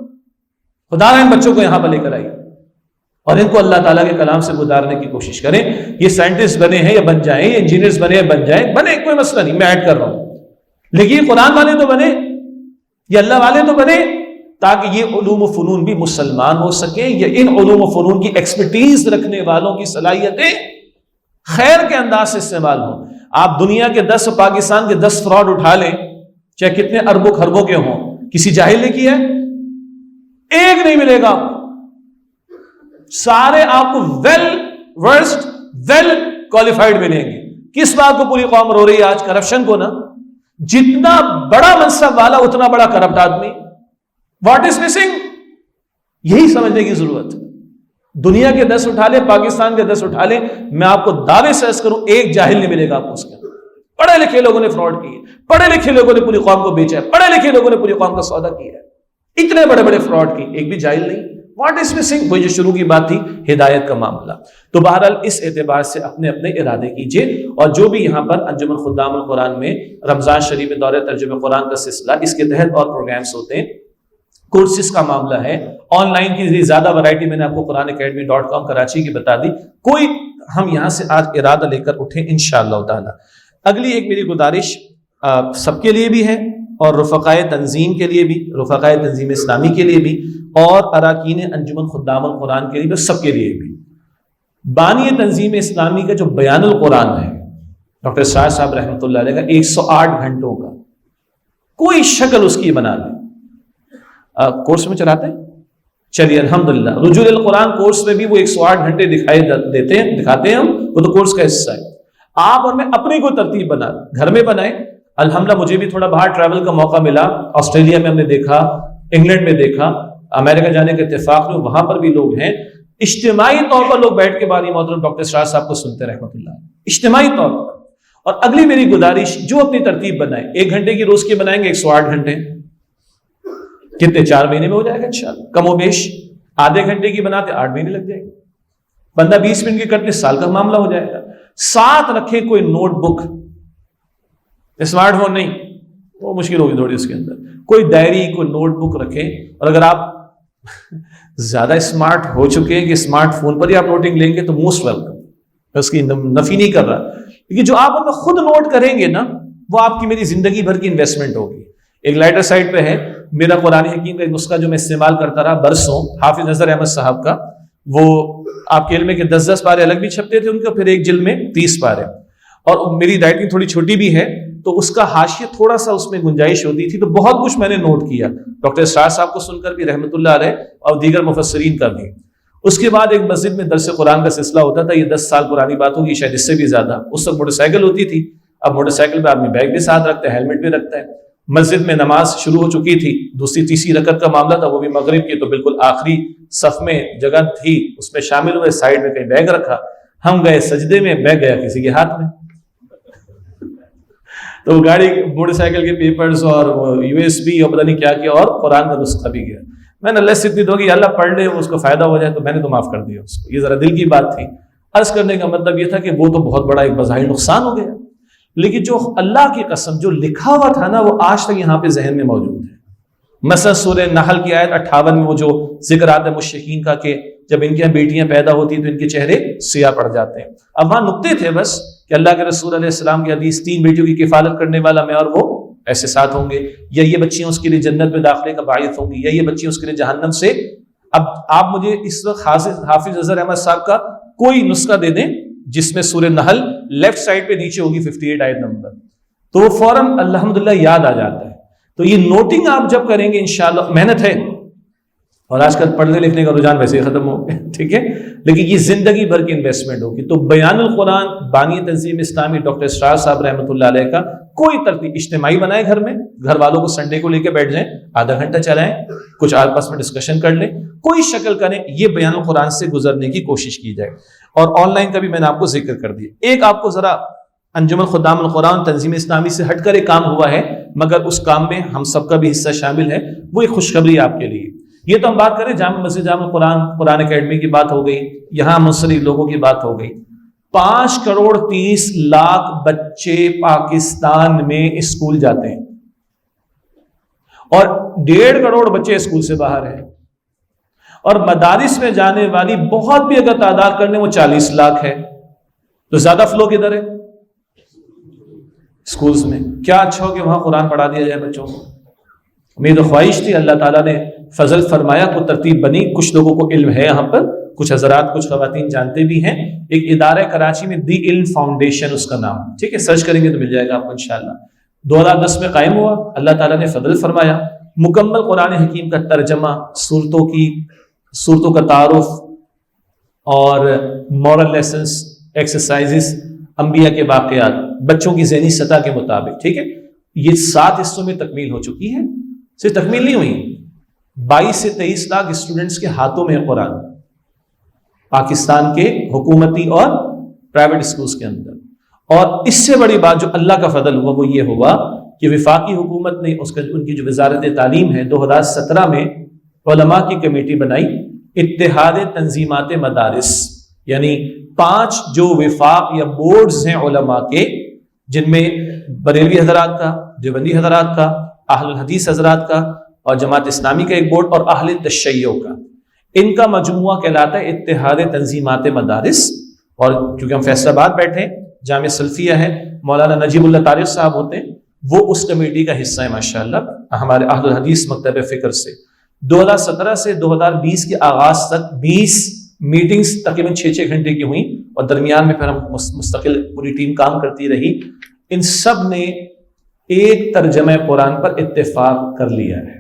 خدا رہا ان بچوں کو یہاں پر لے کر آئی اور ان کو اللہ تعالیٰ کے کلام سے گزارنے کی کوشش کریں. یہ سائنٹسٹ بنے ہیں یا بن جائیں، یہ انجینئرز بنے ہیں بن جائیں، بنے کوئی مسئلہ نہیں، میں ایڈ کر رہا ہوں. لیکن یہ قرآن والے تو بنے، یہ اللہ والے تو بنے، تاکہ یہ علوم و فنون بھی مسلمان ہو سکیں. یہ ان علوم و فنون کی ایکسپرٹیز رکھنے والوں کی صلاحیتیں خیر کے انداز سے استعمال ہوں. آپ دنیا کے 10 پاکستان کے 10 فراڈ اٹھا لیں، چاہے کتنے اربوں خربوں کے ہوں، کسی جاہل نے کیا ہے؟ ایک نہیں ملے گا. سارے آپ کو ویل ورسڈ، ویل کوالیفائڈ ملیں گے. کس بات کو پوری قوم رو رہی ہے آج؟ کرپشن کو نا. جتنا بڑا منصب والا اتنا بڑا کرپٹ آدمی. What is missing? یہی سمجھنے کی ضرورت ہے. دنیا کے 10 اٹھا لیں، پاکستان کے 10 اٹھا لیں، میں آپ کو دعوے سے عرض کروں ایک جاہل نہیں ملے گا آپ کو اس کے. پڑھے لکھے لوگوں نے فراڈ کی ہے، پڑھے لکھے لوگوں نے پوری قوم کو بیچا ہے، پڑھے لکھے لوگوں نے پوری قوم کا سودا کیا ہے. اتنے بڑے بڑے فراڈ کی، ایک بھی جاہل نہیں. What is missing? وہی جو شروع کی بات تھی، ہدایت کا معاملہ. تو بہرحال اس اعتبار سے اپنے اپنے ارادے کیجئے. اور جو بھی یہاں پر انجمن خدام القرآن میں رمضان شریف میں دورہ ترجمہ قرآن کا سلسلہ، اس کے تحت اور پروگرامز ہوتے ہیں، کورسز کا معاملہ ہے، آن لائن کی زیادہ ورائٹی میں نے آپ کو قرآنacademy.com کراچی کی بتا دی. کوئی ہم یہاں سے آج ارادہ لے کر اٹھیں انشاءاللہ تعالی. اگلی ایک میری گزارش سب کے لیے بھی ہے، اور رفقائے تنظیم کے لیے بھی، رفقائے تنظیم اسلامی کے لیے بھی، اور اراکین انجمن خدام القرآن کے لیے بھی، سب کے لیے بھی. بانی تنظیم اسلامی کا جو بیان القرآن ہے ڈاکٹر اسرار صاحب رحمۃ اللہ علیہ کا، 108 گھنٹوں کا، کوئی شکل اس کی بنا لیں. کورس میں چلاتے ہیں، چلیے الحمدللہ. رجوع القرآن کورس میں بھی وہ 108 گھنٹے دکھاتے ہیں ہم، وہ تو کورس کا حصہ ہے. آپ اور میں اپنی کوئی ترتیب بنا گھر میں بنائیں. الحمدللہ مجھے بھی تھوڑا باہر ٹریول کا موقع ملا. آسٹریلیا میں ہم نے دیکھا، انگلینڈ میں دیکھا، امریکہ جانے کے اتفاق میں وہاں پر بھی لوگ ہیں. اجتماعی طور پر لوگ بیٹھ کے بانی محترم ڈاکٹر اسرار صاحب کو سنتے رحمۃ اللہ، اجتماعی طور پر. اور اگلی میری گزارش، جو اپنی ترتیب بنائیں، 1 گھنٹے کی روز کی بنائیں گے 108 گھنٹے کتنے 4 مہینے میں ہو جائے گا انشاءاللہ. کم و بیش آدھے گھنٹے کی بناتے 8 مہینے لگ جائیں گے. بندہ 20 منٹ کی کرتے سال کا معاملہ ہو جائے گا. ساتھ رکھیں کوئی نوٹ بک، اسمارٹ فون نہیں، وہ مشکل ہوگی تھوڑی اس کے اندر. کوئی ڈائری، کوئی نوٹ بک رکھیں. اور اگر آپ زیادہ اسمارٹ ہو چکے ہیں کہ اسمارٹ فون پر ہی آپ نوٹنگ لیں گے تو موسٹ ویلکم، میں اس کی نفی نہیں کر رہا. لیکن جو آپ اپنا خود نوٹ کریں گے نا، وہ آپ کی میری زندگی بھر کی انویسٹمنٹ ہوگی. ایک لائٹر سائٹ پہ ہے میرا قرآن حکیم کا ایک نسخہ جو میں استعمال کرتا رہا برسوں، حافظ نظر احمد صاحب کا. وہ آپ کے علم میں کہ 10 پارے الگ بھی چھپتے تھے ان کا، پھر ایک جلد میں 30 پارے. اور میری رائٹنگ تھوڑی چھوٹی بھی ہے تو اس کا حاشیہ تھوڑا سا اس میں گنجائش ہوتی تھی، تو بہت کچھ میں نے نوٹ کیا ڈاکٹر اسرار صاحب کو سن کر بھی رحمۃ اللہ علیہ، اور دیگر مفسرین کا بھی. اس کے بعد ایک مسجد میں درس قرآن کا سلسلہ ہوتا تھا، یہ 10 سال پرانی بات ہوگی، شاید اس سے بھی زیادہ. اس وقت موٹر سائیکل ہوتی تھی، اب موٹر سائیکل پہ آدمی بیگ بھی ساتھ رکھتا ہے، ہیلمٹ بھی رکھتا ہے. مسجد میں نماز شروع ہو چکی تھی، دوسری تیسری رکعت کا معاملہ تھا، وہ بھی مغرب کی، تو بالکل آخری صف میں جگہ تھی، اس میں شامل ہوئے، سائیڈ میں کہیں بیگ رکھا. ہم گئے سجدے میں، بیگ گیا کسی کے ہاتھ میں. تو گاڑی موٹر سائیکل کے پیپرز اور USB اور پتہ نہیں کیا کیا، اور قرآن کا نسخہ بھی گیا. میں نے اللہ سے اتنی دعا کی اللہ پڑھ لے، اس کو فائدہ ہو جائے، تو میں نے تو معاف کر دیا اس کو. یہ ذرا دل کی بات تھی. عرض کرنے کا مطلب یہ تھا کہ وہ تو بہت بڑا ایک بظاہر نقصان ہو گیا، لیکن جو اللہ کی قسم جو لکھا ہوا تھا نا، وہ آج تک یہاں پہ ذہن میں موجود ہے. مثلا سورہ نحل کی آیت 58 میں وہ جو ذکر آتا ہے مشرکین کا کہ جب ان کے یہاں بیٹیاں پیدا ہوتی ہیں تو ان کے چہرے سیاہ پڑ جاتے ہیں. اب وہاں نقطے تھے بس کہ اللہ کے رسول علیہ السلام کی حدیث 3 بیٹیوں کی کفالت کرنے والا میں اور وہ ایسے ساتھ ہوں گے، یا یہ بچیاں اس کے لیے جنت میں داخلے کا باعث ہوں گی، یا یہ بچیاں اس کے لیے جہنم سے. اب آپ مجھے اس وقت حافظ اظہر احمد صاحب کا کوئی نسخہ دے دیں جس میں سورہ نحل لیفٹ سائڈ پہ نیچے ہوگی 58 آیت نمبر، تو وہ فوراً الحمدللہ یاد آ جاتا ہے. تو یہ نوٹنگ آپ جب کریں گے انشاءاللہ، محنت ہے، اور آج کل پڑھنے لکھنے کا رجحان ویسے ہی ختم ہو گیا، ٹھیک ہے، لیکن یہ زندگی بھر کی انویسٹمنٹ ہوگی. تو بیان القرآن بانی تنظیم اسلامی ڈاکٹر اسرار صاحب رحمۃ اللہ علیہ کا کوئی ترتیب اجتماعی بنائے، گھر میں گھر والوں کو سنڈے کو لے کے بیٹھ جائیں، آدھا گھنٹہ چلائیں، کچھ آپس میں ڈسکشن کر لیں، کوئی شکل کریں، یہ بیان القرآن سے گزرنے کی کوشش کی جائے. اور آن لائن کا بھی میں نے آپ کو ذکر کر دیا. ایک آپ کو ذرا انجمن خدام القرآن تنظیم اسلامی سے ہٹ کر ایک کام ہوا ہے، مگر اس کام میں ہم سب کا بھی حصہ شامل ہے، وہ ایک خوشخبری آپ کے لیے. یہ تو ہم بات کریں جامع مسجد جامع القرآن قرآن اکیڈمی کی بات ہو گئی، یہاں منسلک لوگوں کی بات ہو گئی. 5,30,00,000 بچے پاکستان میں اسکول جاتے ہیں، اور 1.5 کروڑ بچے اسکول سے باہر ہیں، اور مدارس میں جانے والی بہت بھی اگر تعداد کرنے وہ 40 لاکھ ہے. تو زیادہ فلو کدھر ہے؟ اسکولز میں. کیا اچھا ہو کہ وہاں قرآن پڑھا دیا جائے بچوں کو. میری تو خواہش تھی، اللہ تعالیٰ نے فضل فرمایا، کو ترتیب بنی، کچھ لوگوں کو علم ہے یہاں پر، کچھ حضرات کچھ خواتین جانتے بھی ہیں. ایک ادارہ کراچی میں دی علم فاؤنڈیشن اس کا نام، ٹھیک ہے، سرچ کریں گے تو مل جائے گا آپ کو انشاءاللہ. 2010 میں قائم ہوا، اللہ تعالیٰ نے فضل فرمایا، مکمل قرآن حکیم کا ترجمہ، صورتوں کا تعارف، اور مورل لیسنس، ایکسرسائزز، انبیاء کے واقعات بچوں کی ذہنی سطح کے مطابق، ٹھیک ہے. یہ 7 حصوں میں تکمیل ہو چکی ہے. صرف تکمیل نہیں ہوئی، 22 سے 23 لاکھ اسٹوڈنٹس کے ہاتھوں میں ہے قرآن، پاکستان کے حکومتی اور پرائیویٹ اسکولز کے اندر. اور اس سے بڑی بات جو اللہ کا فضل ہوا وہ یہ ہوا کہ وفاقی حکومت نے ان کی جو وزارت تعلیم ہے 2017 میں علماء کی کمیٹی بنائی، اتحاد تنظیمات مدارس، یعنی 5 جو وفاق یا بورڈز ہیں علماء کے، جن میں بریلوی حضرات کا، دیوبندی حضرات کا، اہل الحدیث حضرات کا، اور جماعت اسلامی کا ایک بورڈ، اور اہل تشیع کا. ان کا مجموعہ کہلاتا ہے اتحاد تنظیمات مدارس. اور چونکہ ہم فیصل آباد بیٹھے، جامعہ سلفیہ ہے، مولانا نجیب اللہ طارق صاحب ہوتے ہیں، وہ اس کمیٹی کا حصہ ہے ماشاءاللہ، ہمارے اہل الحدیث مکتب فکر سے. 2017 سے 2020 کے آغاز تک 20 میٹنگز تقریباً 6 گھنٹے کی ہوئیں، اور درمیان میں پھر ہم مستقل پوری ٹیم کام کرتی رہی. ان سب نے ایک ترجمہ قرآن پر اتفاق کر لیا ہے.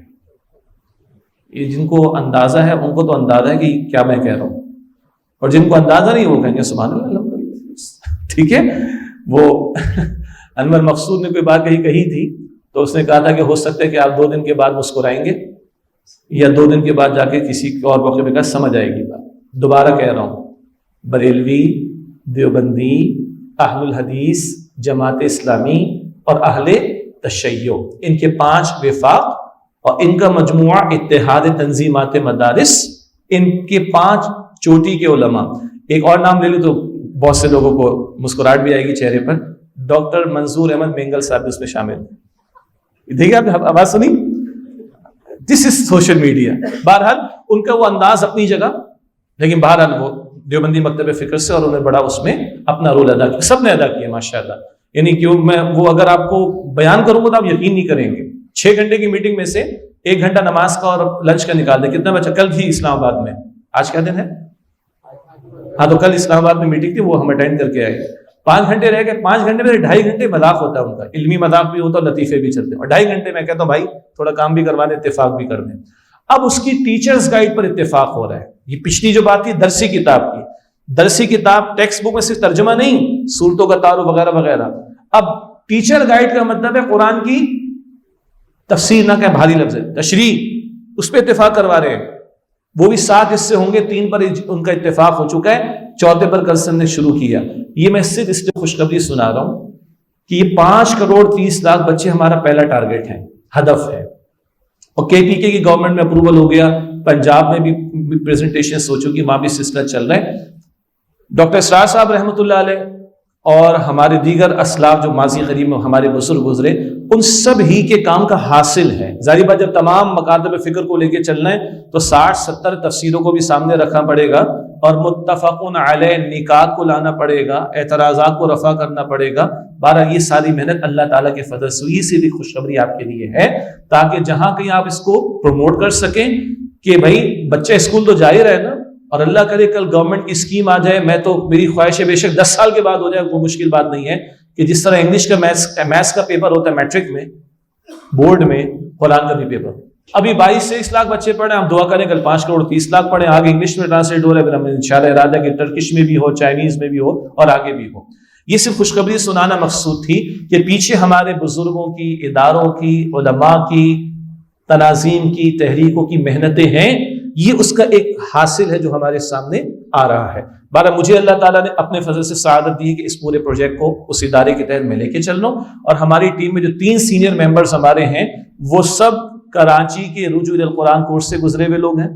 یہ جن کو اندازہ ہے ان کو تو اندازہ ہے کہ کیا میں کہہ رہا ہوں، اور جن کو اندازہ نہیں وہ کہیں گے سبحان اللہ الحمدللہ، ٹھیک ہے. وہ انور مقصود نے کوئی بات کہی تھی، تو اس نے کہا تھا کہ ہو سکتا ہے کہ آپ 2 دن کے بعد مسکرائیں گے، یا 2 دن کے بعد جا کے کسی اور موقع پہ کہا سمجھ آئے گی بات. دوبارہ کہہ رہا ہوں، بریلوی، دیوبندی، اہل الحدیث، جماعت اسلامی اور اہل تشیع، ان کے 5 وفاق اور ان کا مجموعہ اتحاد تنظیمات مدارس، ان کے 5 چوٹی کے علماء. ایک اور نام لے لوں تو بہت سے لوگوں کو مسکراہٹ بھی آئے گی چہرے پر، ڈاکٹر منظور احمد مینگل صاحب بھی اس میں شامل ہیں. دیکھیے آپ نے آواز سنی، دس از سوشل میڈیا. بہرحال ان کا وہ انداز اپنی جگہ، لیکن بہرحال وہ دیوبندی مکتب فکر سے، اور انہوں نے بڑا اس میں اپنا رول ادا کیا، سب نے ادا کیا ماشاءاللہ. یعنی کہ میں وہ اگر آپ کو بیان کروں گا تو آپ یقین نہیں کریں گے. 6 گھنٹے کی میٹنگ میں سے 1 گھنٹہ نماز کا اور لنچ کا نکال دیں. کتنا بچہ کل تھی اسلام آباد میں، آج کیا دن ہے؟ ہاں، تو کل اسلام آباد میں میٹنگ تھی، وہ ہم اٹینڈ کر کے آئے. 5 گھنٹے رہ گئے. 5 گھنٹے میں 2.5 گھنٹے مذاق ہوتا ہے ان کا، علمی مذاق بھی ہوتا ہے، لطیفے بھی چلتے ہیں، اور 2.5 گھنٹے میں کہتا ہوں بھائی تھوڑا کام بھی کروا دیں، اتفاق بھی کر دیں. اب اس کی ٹیچرز گائیڈ پر اتفاق ہو رہا ہے. یہ پچھلی جو بات تھی درسی کتاب کی، درسی کتاب ٹیکسٹ بک میں صرف ترجمہ نہیں، صورتوں کا تعارف وغیرہ وغیرہ. اب ٹیچر گائیڈ کا مطلب ہے قرآن کی تفسیر نہ کہ بھاری لفظ ہے، تشریح، اس پہ اتفاق کروا رہے ہیں. وہ بھی 7 حصے ہوں گے، 3 پر ان کا اتفاق ہو چکا ہے، 4تھے پر کلسن نے شروع کیا. یہ میں صرف اس لیے خوشخبری سنا رہا ہوں کہ یہ 5,30,00,000 بچے ہمارا پہلا ٹارگٹ ہے، ہدف ہے. اور کے پی کے کی گورنمنٹ میں اپروول ہو گیا، پنجاب میں بھی پریزنٹیشن ہو چکی، وہاں بھی سلسلہ چل رہا ہے. ڈاکٹر اسرار صاحب رحمۃ اللہ علیہ اور ہمارے دیگر اسلاف جو ماضی قریب میں ہمارے بزرگ گزرے، ان سب ہی کے کام کا حاصل ہے. ظاہر بات جب تمام مکاتب فکر کو لے کے چلنا ہے تو 60-70 تفسیروں کو بھی سامنے رکھنا پڑے گا، اور متفقن علیہ نکات کو لانا پڑے گا، اعتراضات کو رفع کرنا پڑے گا. بہرحال یہ ساری محنت اللہ تعالیٰ کے فضل سے، سے بھی خوشخبری آپ کے لیے ہے، تاکہ جہاں کہیں آپ اس کو پروموٹ کر سکیں کہ بھائی بچہ اسکول تو جا ہی رہے نا، اور اللہ کرے کل گورنمنٹ کی اسکیم آ جائے. میں تو میری خواہش ہے بے شک 10 سال کے بعد ہو جائے، وہ مشکل بات نہیں ہے، کہ جس طرح انگلش کا میتھس کا پیپر ہوتا ہے میٹرک میں، بورڈ میں، قرآن کا بھی پیپر. ابھی 22-23 لاکھ بچے پڑھے، آپ دعا کریں کل 5,30,00,000 پڑھے. آگے انگلش میں ٹرانسلیٹ ہو رہا ہے، پھر ہم انشاءاللہ ارادہ کہ ٹرکش میں بھی ہو، چائنیز میں بھی ہو، اور آگے بھی ہو. یہ صرف خوشخبری سنانا مقصود تھی کہ پیچھے ہمارے بزرگوں کی، اداروں کی، علماء کی، تناظیم کی، تحریکوں کی محنتیں ہیں. یہ اس کا ایک حاصل ہے جو ہمارے سامنے آ رہا ہے. بارہ مجھے اللہ تعالیٰ نے اپنے فضل سے سعادت دی کہ اس پورے پروجیکٹ کو اس ادارے کے تحت میں لے کے چل رہا ہوں. اور ہماری ٹیم میں جو 3 سینئر ممبرز ہمارے ہیں وہ سب کراچی کے رجوع القرآن کورس سے گزرے ہوئے لوگ ہیں،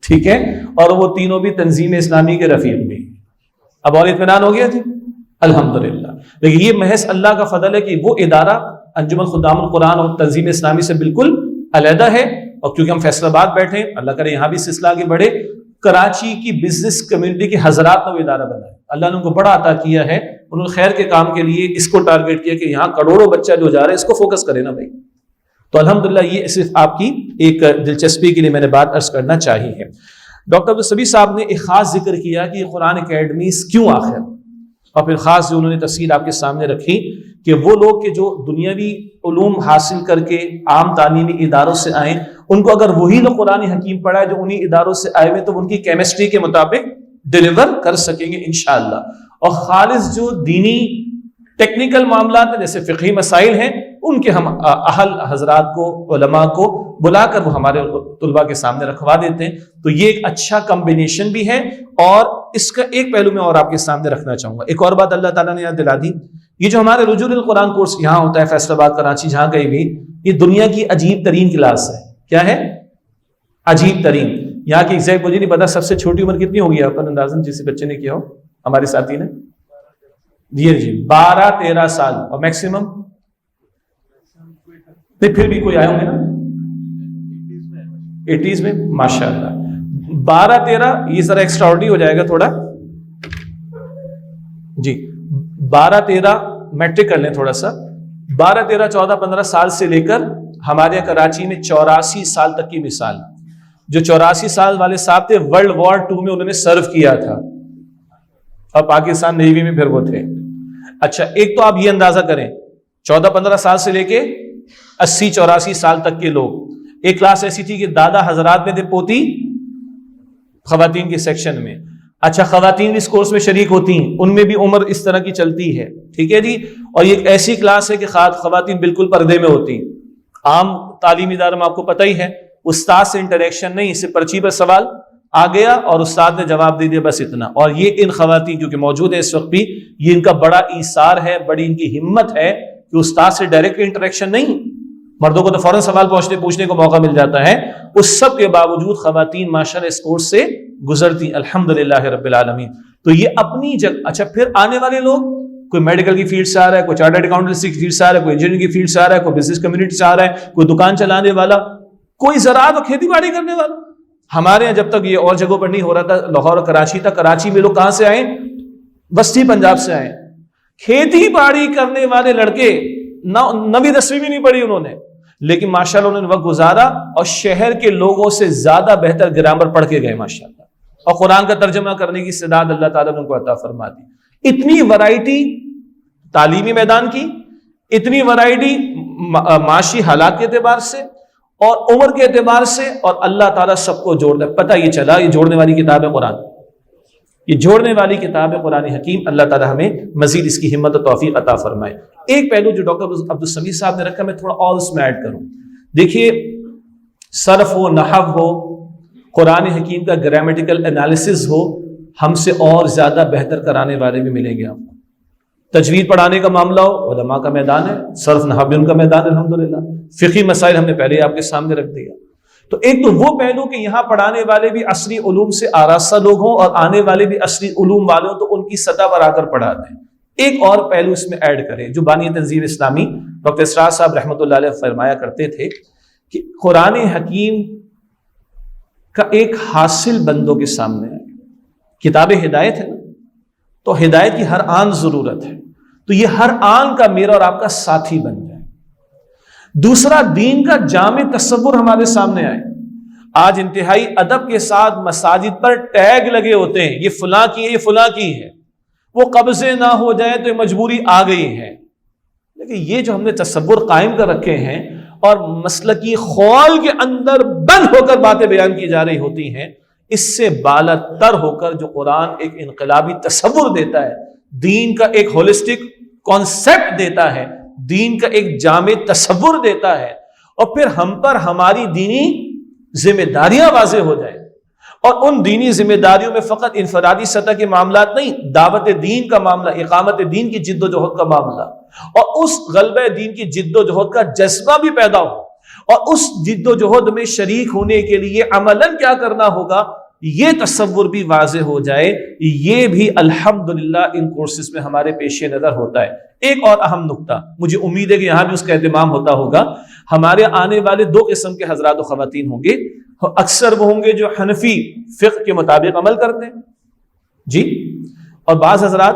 ٹھیک ہے، اور وہ تینوں بھی تنظیم اسلامی کے رفیق بھی. اب اور اطمینان ہو گیا جی، الحمدللہ. لیکن یہ محض اللہ کا فضل ہے کہ وہ ادارہ انجمن خدام القرآن اور تنظیم اسلامی سے بالکل علیحدہ ہے. اور کیونکہ ہم فیصل آباد بیٹھے، اللہ کرے یہاں بھی سلسلہ آگے بڑھے. کراچی کی بزنس کمیونٹی کے حضرات نے وہ ادارہ بنایا، اللہ نے ان کو بڑا عطا کیا ہے. انہوں نے خیر کے کام کے لیے اس کو ٹارگٹ کیا کہ یہاں کروڑوں بچہ جو جا رہے ہیں اس کو فوکس کرے نا بھائی. تو الحمدللہ یہ صرف آپ کی ایک دلچسپی کے لیے میں نے بات عرض کرنا چاہی ہے. ڈاکٹر عبدالسبیح صاحب نے ایک خاص ذکر کیا کہ قرآن اکیڈمیز کیوں آخر، اور پھر خاص جو انہوں نے تفصیل آپ کے سامنے رکھی کہ وہ لوگ کہ جو دنیاوی علوم حاصل کر کے عام تعلیمی اداروں سے آئیں، ان کو اگر وہی لوگ قرآن حکیم پڑھا ہے جو انہی اداروں سے آئے ہوئے، تو ان کی کیمسٹری کے مطابق ڈیلیور کر سکیں گے انشاءاللہ. اور خالص جو دینی ٹیکنیکل معاملات ہیں جیسے فقہی مسائل ہیں، ان کے ہم اہل حضرات کو، علماء کو بلا کر وہ ہمارے طلباء کے سامنے رکھوا دیتے ہیں. تو یہ ایک اچھا کمبینیشن بھی ہے. اور اس کا ایک پہلو میں اور آپ کے سامنے رکھنا چاہوں گا. ایک اور بات اللہ تعالیٰ نے یاد دلا دی، یہ جو ہمارے رجوع القرآن کورس یہاں ہوتا ہے فیصل آباد، کراچی، جہاں کہیں بھی، یہ دنیا کی عجیب ترین کلاس ہے. کیا ہے؟ عجیب ترین. یہاں کی ایگزیکٹ مجھے نہیں پتا سب سے چھوٹی عمر کتنی ہوگی آپ پر اندازاً جس بچے نے کیا ہو، ہمارے ساتھی نے؟ جی 12-13 سال. اور میکسیمم نہیں، پھر بھی کوئی آئے ہوں گے نا 80s میں، ماشاء اللہ. 12-13 یہ ذرا ایکسٹرا آرڈنری ہو جائے گا تھوڑا جی. 12-13 میٹرک کر لیں تھوڑا سا. 12-13 14-15 سال سے لے کر ہمارے یہاں کراچی میں 84 سال تک کی مثال. جو 84 سال والے صاحب تھے ورلڈ وار 2 میں انہوں نے سرو کیا تھا، اور پاکستان نیوی میں پھر وہ تھے. اچھا ایک تو آپ یہ اندازہ کریں 14-15 سال سے لے کے 80-84 سال تک کے لوگ. ایک کلاس ایسی تھی کہ دادا حضرات میں تھے پوتی خواتین کے سیکشن میں. اچھا خواتین بھی اس کورس میں شریک ہوتی ہیں، ان میں بھی عمر اس طرح کی چلتی ہے، ٹھیک ہے جی. اور یہ ایک ایسی کلاس ہے کہ خواتین بالکل پردے میں ہوتی ہیں. عام تعلیمی ادارے میں آپ کو پتہ ہی ہے استاد سے انٹریکشن نہیں، اس سے پرچی پر سوال آ گیا اور استاد نے جواب دے دیا، بس اتنا. اور یہ ان خواتین جو کہ موجود ہیں اس وقت بھی، یہ ان کا بڑا ایثار ہے، بڑی ان کی ہمت ہے کہ استاد سے ڈائریکٹ انٹریکشن نہیں. مردوں کو تو فوراً سوال پوچھنے کو موقع مل جاتا ہے، اس سب کے باوجود خواتین ماشاءاللہ اس کورس سے گزرتی الحمدللہ رب العالمین. تو یہ اپنی جگہ. اچھا پھر آنے والے لوگ، کوئی میڈیکل کی فیلڈ سے آ رہا ہے، کوئی چارٹرڈ اکاؤنٹنسی کی فیلڈ سے آ رہا ہے، کوئی انجینئرنگ کی فیلڈ سے آ رہا ہے، کوئی بزنس کمیونٹی سے آ رہا ہے، کوئی دکان چلانے والا، کوئی زراعت اور کھیتی باڑی کرنے والا. ہمارے یہاں جب تک یہ اور جگہوں پر نہیں ہو رہا تھا، لاہور اور کراچی تک، کراچی میں لوگ کہاں سے آئے؟ بستی پنجاب سے آئے. کھیتی باڑی کرنے والے لڑکے 9ویں 10ویں بھی نہیں پڑھی انہوں نے، لیکن ماشاءاللہ انہوں نے وقت گزارا اور شہر کے لوگوں سے زیادہ بہتر گرامر پڑھ کے گئے ماشاءاللہ. اور قرآن کا ترجمہ کرنے کی استعداد اللہ تعالیٰ نے ان کو عطا فرما دی. اتنی ورائٹی تعلیمی میدان کی، اتنی ورائٹی معاشی حالات کے اعتبار سے، اور عمر کے اعتبار سے، اور اللہ تعالیٰ سب کو جوڑ دے. پتہ یہ چلا یہ جوڑنے والی کتاب ہے قرآن، یہ جوڑنے والی کتاب ہے قرآن حکیم. اللہ تعالیٰ ہمیں مزید اس کی ہمت و توفیق عطا فرمائے. ایک پہلو جو ڈاکٹر عبدالسمیع صاحب نے رکھا میں تھوڑا اور اس میں ایڈ کروں. دیکھیے صرف ہو، نحو ہو، قرآن حکیم کا گرامیٹیکل انالیسز ہو، ہم سے اور زیادہ بہتر کرانے والے بھی ملیں گے آپ کو. تجوید پڑھانے کا معاملہ ہو، علماء کا میدان ہے، صرف نحو بھی ان کا میدان ہے الحمدللہ. فقہی مسائل ہم نے پہلے ہی آپ کے سامنے رکھ دیا. تو ایک تو وہ پہلو کہ یہاں پڑھانے والے بھی عصری علوم سے آراستہ لوگ ہوں اور آنے والے بھی عصری علوم والے ہوں، تو ان کی سطح پر آ کر پڑھا دیں. ایک اور پہلو اس میں ایڈ کریں جو بانی تنظیم اسلامی ڈاکٹر اسرار صاحب رحمۃ اللہ علیہ فرمایا کرتے تھے کہ قرآن حکیم کا ایک حاصل بندوں کے سامنے ہے. کتاب ہدایت ہے نا، تو ہدایت کی ہر آن ضرورت ہے، تو یہ ہر آن کا میرا اور آپ کا ساتھی بن جائے. دوسرا، دین کا جامع تصور ہمارے سامنے آئے. آج انتہائی ادب کے ساتھ مساجد پر ٹیگ لگے ہوتے ہیں، یہ فلاں کی ہے، یہ فلاں کی ہے. وہ قبضے نہ ہو جائے تو یہ مجبوری آ گئی ہے. لیکن یہ جو ہم نے تصور قائم کر رکھے ہیں اور مسلکی خول کے اندر بند ہو کر باتیں بیان کی جا رہی ہوتی ہیں، اس سے بالا تر ہو کر جو قرآن ایک انقلابی تصور دیتا ہے، دین کا ایک ہولسٹک کانسیپٹ دیتا ہے، دین کا ایک جامع تصور دیتا ہے، اور پھر ہم پر ہماری دینی ذمہ داریاں واضح ہو جائیں. اور ان دینی ذمہ داریوں میں فقط انفرادی سطح کے معاملات نہیں، دعوت دین کا معاملہ، اقامت دین کی جد و جہد کا معاملہ، اور اس غلبہ دین کی جد و جہد کا جذبہ بھی پیدا ہو، اور اس جد و جہد میں شریک ہونے کے لیے عملاً کیا کرنا ہوگا یہ تصور بھی واضح ہو جائے. یہ بھی الحمدللہ ان کورسز میں ہمارے پیش نظر ہوتا ہے. ایک اور اہم نقطہ، مجھے امید ہے کہ یہاں بھی اس کا اہتمام ہوتا ہوگا. ہمارے آنے والے دو قسم کے حضرات و خواتین ہوں گے. اکثر وہ ہوں گے جو حنفی فقہ کے مطابق عمل کرتے ہیں جی، اور بعض حضرات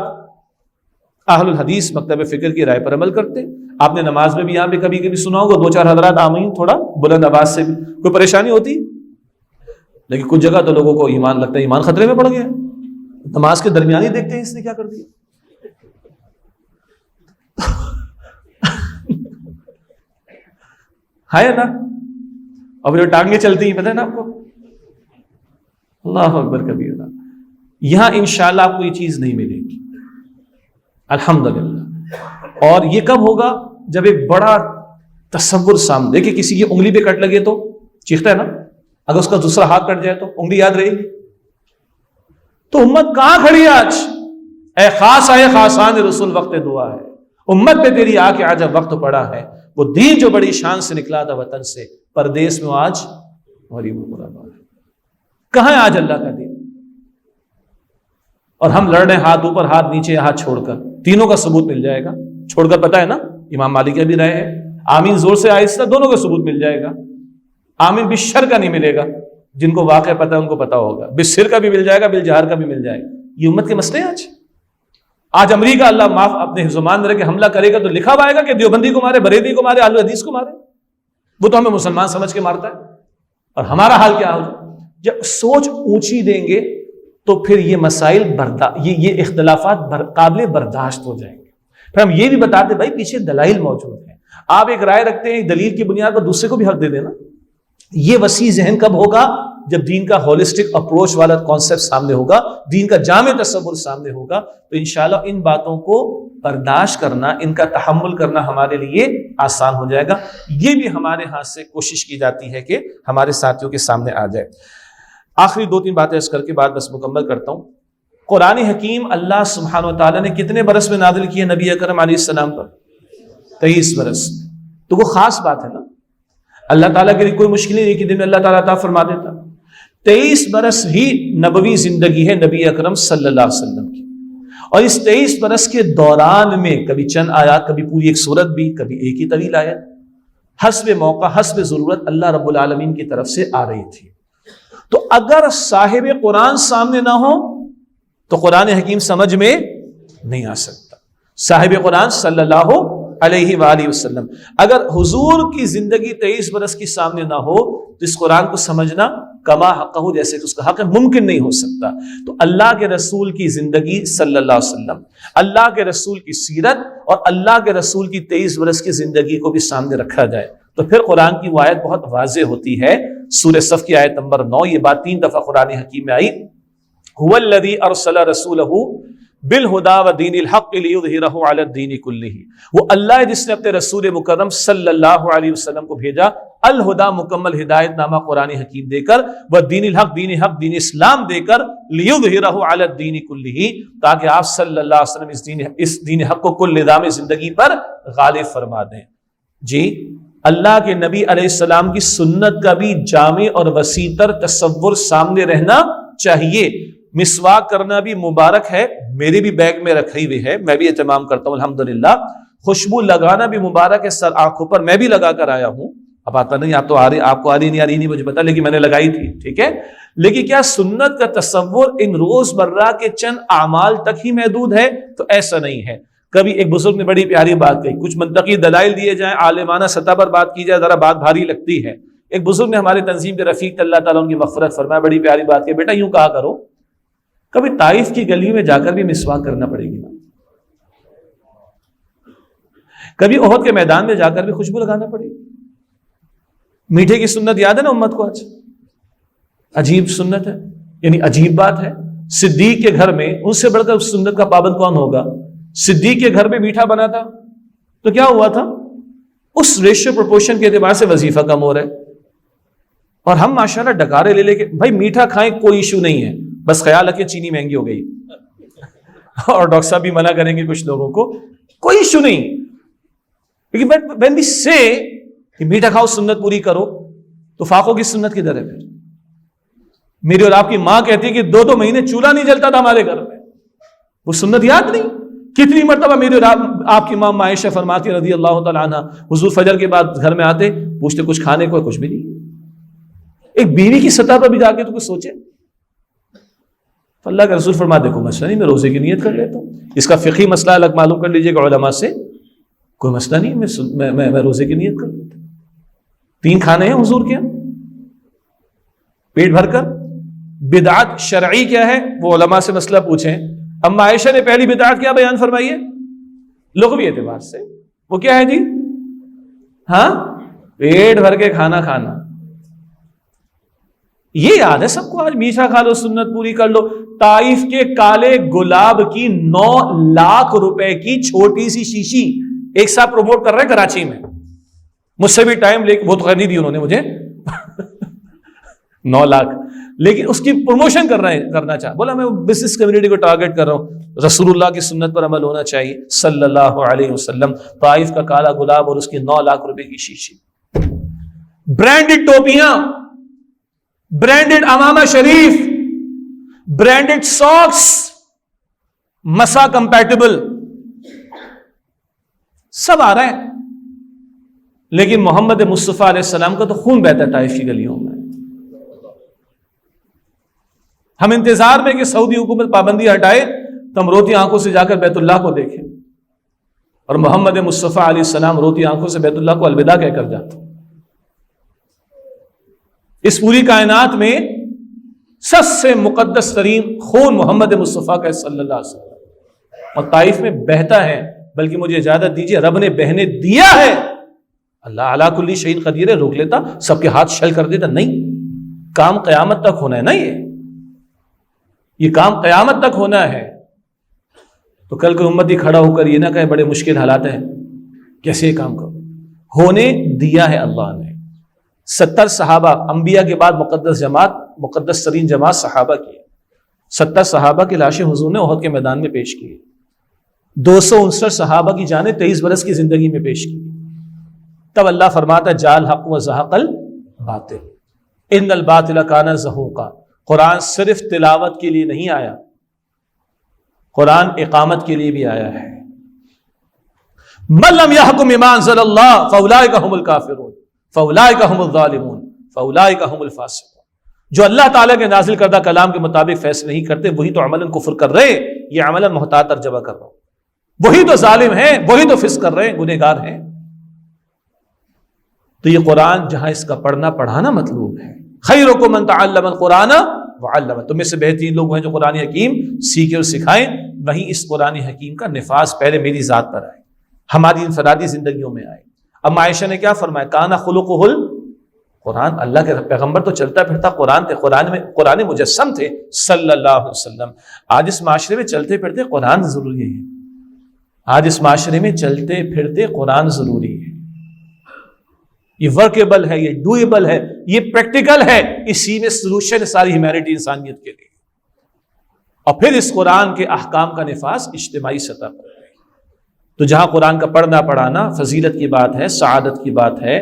اہل الحدیث مکتب فکر کی رائے پر عمل کرتے ہیں. آپ نے نماز میں بھی یہاں پہ کبھی کبھی سنا ہوگا دو چار حضرات آمین تھوڑا بلند آواز سے بھی، کوئی پریشانی ہوتی، لیکن کچھ جگہ تو لوگوں کو ایمان لگتا ہے ایمان خطرے میں پڑ گیا، نماز کے درمیان ہی دیکھتے ہیں اس نے کیا کر دیا. ہے نا، اب جو ٹانگیں چلتی ہیں پتہ ہے نا آپ کو. اللہ اکبر کبیرہ. یہاں انشاءاللہ آپ کو یہ چیز نہیں ملے گی الحمدللہ. اور یہ کب ہوگا جب ایک بڑا تصور سامنے. دیکھیں کسی کی انگلی پہ کٹ لگے تو چیختا ہے نا، اگر اس کا دوسرا ہاتھ کٹ جائے تو انگلی یاد رہے گی. تو امت کہاں کھڑی ہے آج؟ اے خاص آئے خاصان رسول وقت دعا ہے، امت پہ تیری آ کے آج وقت پڑا ہے. وہ دین جو بڑی شان سے نکلا تھا وطن سے، پردیس میں آج غریب غربا ہے. کہاں ہے آج اللہ کا دین؟ اور ہم لڑ رہے ہاتھ اوپر ہاتھ نیچے ہاتھ چھوڑ کر. تینوں کا ثبوت مل جائے گا چھوڑ کر، پتہ ہے نا امام مالک کی بھی رائے ہے آمین زور سے آہستہ، دونوں کا ثبوت مل جائے گا. آمین بالشر کا نہیں ملے گا، جن کو واقع پتہ ہے ان کو پتہ ہوگا. بالسر کا بھی مل جائے گا، بالجہر کا بھی مل جائے گا. یہ امت کے مسئلے ہیں آج امریکہ اللہ معاف اپنے زمان میں رہ کے حملہ کرے گا تو لکھا ہوا آئے گا کہ دیوبندی کو مارے، بریلوی کو مارے، اہل حدیث کو مارے. وہ تو ہمیں مسلمان سمجھ کے مارتا ہے. اور ہمارا حال کیا ہو جب سوچ اونچی دیں گے تو پھر یہ مسائل یہ اختلافات قابل برداشت ہو جائیں گے. پھر ہم یہ بھی بتاتے بھائی پیچھے دلائل موجود ہیں. آپ ایک رائے رکھتے ہیں دلیل کی بنیاد پر دوسرے کو بھی حق دے دینا. یہ وسیع ذہن کب ہوگا؟ جب دین کا ہولسٹک اپروچ والا کانسیپٹ سامنے ہوگا، دین کا جامع تصور سامنے ہوگا، تو انشاءاللہ ان باتوں کو برداشت کرنا، ان کا تحمل کرنا ہمارے لیے آسان ہو جائے گا. یہ بھی ہمارے ہاتھ سے کوشش کی جاتی ہے کہ ہمارے ساتھیوں کے سامنے آ جائے. آخری دو تین باتیں اس کر کے بعد بس مکمل کرتا ہوں. قرآن حکیم اللہ سبحانہ و تعالیٰ نے کتنے برس میں نازل کیے نبی اکرم علیہ السلام پر؟ 23 برس. تو وہ خاص بات ہے نا. اللہ تعالیٰ کے لیے کوئی مشکل نہیں کہ دن میں اللہ تعالیٰ عطا فرما دیتا. 23 برس ہی نبوی زندگی ہے نبی اکرم صلی اللہ علیہ وسلم کی. اور اس 23 برس کے دوران میں کبھی چند آیات، کبھی پوری ایک سورت بھی، کبھی ایک ہی طویل آیت، حسب موقع حسب ضرورت اللہ رب العالمین کی طرف سے آ رہی تھی. تو اگر صاحب قرآن سامنے نہ ہو تو قرآن حکیم سمجھ میں نہیں آ سکتا. صاحب قرآن صلی اللہ علیہ وآلہ وسلم اگر حضور کی زندگی 23 برس کی سامنے نہ ہو تو اس قرآن کو سمجھنا کما حقہ، جیسے کہ اس کا حق ہے، ممکن نہیں ہو سکتا. تو اللہ کے رسول کی زندگی صلی اللہ علیہ وسلم، اللہ کے رسول کی سیرت اور اللہ کے رسول کی 23 برس کی زندگی کو بھی سامنے رکھا جائے تو پھر قرآن کی وہ آیت بہت واضح ہوتی ہے، سورہ صف کی آیت نمبر 9، یہ بات 3 دفعہ قرآن حکیم میں آئی، هو الذی ارسل رسولہ بالہدی ودین الحق لیظہرہ علی الدین کلہ، وہ اللہ ہے جس نے اپنے رسول مکرم صلی اللہ علیہ وسلم کو بھیجا الہدا مکمل ہدایت نامہ قرآن حکیم دے کر، وہ دین الحق دین حق دین اسلام دے کر، لیظہرہ علی الدین کلہ، تاکہ آپ صلی اللہ علیہ وسلم اس دین حق کو کل نظام زندگی پر غالب فرما دیں۔ جی اللہ کے نبی علیہ السلام کی سنت کا بھی جامع اور وسیع تر تصور سامنے رہنا چاہیے۔ مسواک کرنا بھی مبارک ہے، میرے بھی بیگ میں رکھی ہوئی ہے، میں بھی اہتمام کرتا ہوں الحمدللہ۔ خوشبو لگانا بھی مبارک ہے، سر آنکھوں پر میں بھی لگا کر آیا ہوں، اب آتا نہیں، آپ تو آ رہی، آپ کو آ رہی نہیں مجھے پتا، لیکن میں نے لگائی تھی، ٹھیک ہے۔ لیکن کیا سنت کا تصور ان روز مرہ کے چند اعمال تک ہی محدود ہے؟ تو ایسا نہیں ہے۔ کبھی ایک بزرگ نے بڑی پیاری بات کہی، کچھ منطقی دلائل دیے جائیں، عالمانہ سطح پر بات کی جائے، ذرا بات بھاری لگتی ہے۔ ایک بزرگ نے ہمارے تنظیم کے رفیق اللہ تعالیٰ ان کی مغفرت فرمایا، بڑی پیاری بات کہ بیٹا یوں کہا کرو، کبھی طائف کی گلی میں جا کر بھی مسواک کرنا پڑے گی نا، کبھی احد کے میدان میں جا کر بھی خوشبو لگانا پڑے گی۔ میٹھے کی سنت یاد ہے نا امت کو؟ آج عجیب سنت ہے، یعنی عجیب بات ہے۔ صدیق کے گھر میں ان سے بڑھ کر اس سنت کا پابند کون ہوگا؟ صدیق کے گھر میں میٹھا بنا تھا تو کیا ہوا تھا؟ اس ریشیو پروپورشن کے اعتبار سے وظیفہ کم ہو رہا ہے، اور ہم ماشاءاللہ ڈکارے لے کے بھائی میٹھا کھائیں، کوئی ایشو نہیں ہے، بس خیال رکھیں چینی مہنگی ہو گئی اور ڈاکٹر صاحب بھی منع کریں گے کچھ لوگوں کو، کوئی ایشو نہیں، لیکن when we say کہ میٹھا کھاؤ سنت پوری کرو، تو فاقوں کی سنت کدھر ہے؟ پھر میری اور آپ کی ماں کہتی ہے کہ 2 مہینے چولہا نہیں جلتا تھا ہمارے گھر میں، وہ سنت یاد نہیں؟ کتنی مرتبہ میری اور آپ کی ماں عائشہ فرماتی رضی اللہ تعالیٰ عنہ، حضور فجر کے بعد گھر میں آتے، پوچھتے کچھ کھانے کو؟ کچھ بھی نہیں۔ ایک بیوی کی سطح پر بھی جا کے تو کچھ سوچے۔ اللہ کا رسول فرما دیکھو مسئلہ نہیں، میں روزے کی نیت کر لیتا ہوں، اس کا فقہی مسئلہ الگ معلوم کر لیجیے گا علماء سے، کوئی مسئلہ نہیں، میں روزے کی نیت کر لیتا ہوں۔ 3 کھانے ہیں حضور کے پیٹ بھر کر۔ بدعت شرعی کیا ہے وہ علماء سے مسئلہ پوچھیں۔ اما عائشہ نے پہلی بدعت کیا بیان فرمائی ہے لغوی اعتبار سے؟ وہ کیا ہے جی؟ ہاں، پیٹ بھر کے کھانا کھانا۔ یہ یاد ہے سب کو، آج میٹھا کھا لو سنت پوری کر لو۔ طائف کے کالے گلاب کی 9 لاکھ روپے کی چھوٹی سی شیشی ایک ساتھ پروموٹ کر رہے ہیں کراچی میں، مجھ سے بھی ٹائم لے کے، وہ تو خیر نہیں دی انہوں نے مجھے 9 لاکھ، لیکن اس کی پروموشن کرنا چاہ بولا میں بزنس کمیونٹی کو ٹارگٹ کر رہا ہوں، رسول اللہ کی سنت پر عمل ہونا چاہیے صلی اللہ علیہ وسلم۔ طائف کا کالا گلاب اور اس کی 9 لاکھ روپے کی شیشی، برانڈڈ ٹوپیاں، برانڈڈ امامہ شریف، برانڈڈ ساکس، مسا کمپیٹیبل، سب آ رہا ہے، لیکن محمد مصطفیٰ علیہ السلام کا تو خون بہتا ہے طائف کی گلیوں میں۔ ہم انتظار میں کہ سعودی حکومت پابندی ہٹائے تو ہم روتی آنکھوں سے جا کر بیت اللہ کو دیکھیں، اور محمد مصطفیٰ علیہ السلام روتی آنکھوں سے بیت اللہ کو الوداع کہہ کر جاتے۔ اس پوری کائنات میں سب سے مقدس ترین خون محمد مصطفیٰ کا صلی اللہ علیہ وسلم، اور طائف میں بہتا ہے، بلکہ مجھے اجازت دیجیے رب نے بہنے دیا ہے۔ اللہ علی کل شیء قدیر ہے، روک لیتا سب کے ہاتھ شل کر دیتا؟ نہیں، کام قیامت تک ہونا ہے نا، یہ کام قیامت تک ہونا ہے۔ تو کل کوئی امتی کھڑا ہو کر یہ نہ کہے بڑے مشکل حالات ہیں، کیسے یہ کام کرو؟ ہونے دیا ہے اللہ نے۔ 70 صحابہ، انبیاء کے بعد مقدس جماعت، مقدس ترین جماعت صحابہ کی ہے۔ 70 صحابہ کی لاشیں حضور نے احد کے میدان میں پیش کی، 259 صحابہ کی جانیں 23 برس کی زندگی میں پیش کی۔ تب اللہ فرماتا ہے جال حق و زہق الباطل ان الباطل کان زہوقا۔ قرآن صرف تلاوت کے لیے نہیں آیا، قرآن اقامت کے لیے بھی آیا ہے۔ من لم يحكم بما انزل الله فاولئک هم الکافرون فاولئک هم الظالمون فاولئک هم الفاسقون۔ جو اللہ تعالیٰ کے نازل کردہ کلام کے مطابق فیصلے نہیں کرتے وہی تو عملاً کفر کر رہے، یہ عملاً محتاط ترجمہ کر رہا ہوں، وہی تو ظالم ہیں، وہی تو فسق کر رہے ہیں، گنہگار ہیں۔ تو یہ قرآن جہاں اس کا پڑھنا پڑھانا مطلوب ہے، خیرکم من تعلم القرآن وعلمہ، تم میں سے بہترین لوگ ہیں جو قرآن حکیم سیکھیں اور سکھائیں۔ وہیں اس قرآن حکیم کا نفاذ پہلے میری ذات پر آئے، ہماری انفرادی زندگیوں میں آئے، اب عائشہ نے کیا فرمایا؟ کانا خلقہ القرآن، اللہ کے پیغمبر تو چلتا پھرتا قرآن تھے، قرآن مجسم تھے صلی اللہ علیہ وسلم۔ آج اس معاشرے میں چلتے پھرتے قرآن ضروری ہے، آج اس معاشرے میں چلتے پھرتے قرآن ضروری ہے، یہ ورکیبل ہے، یہ ڈویبل ہے، یہ پریکٹیکل ہے، اسی میں سلوشن ہے ساری ہیومینٹی انسانیت کے لیے۔ اور پھر اس قرآن کے احکام کا نفاذ اجتماعی سطح پر ہے۔ تو جہاں قرآن کا پڑھنا پڑھانا فضیلت کی بات ہے، سعادت کی بات ہے،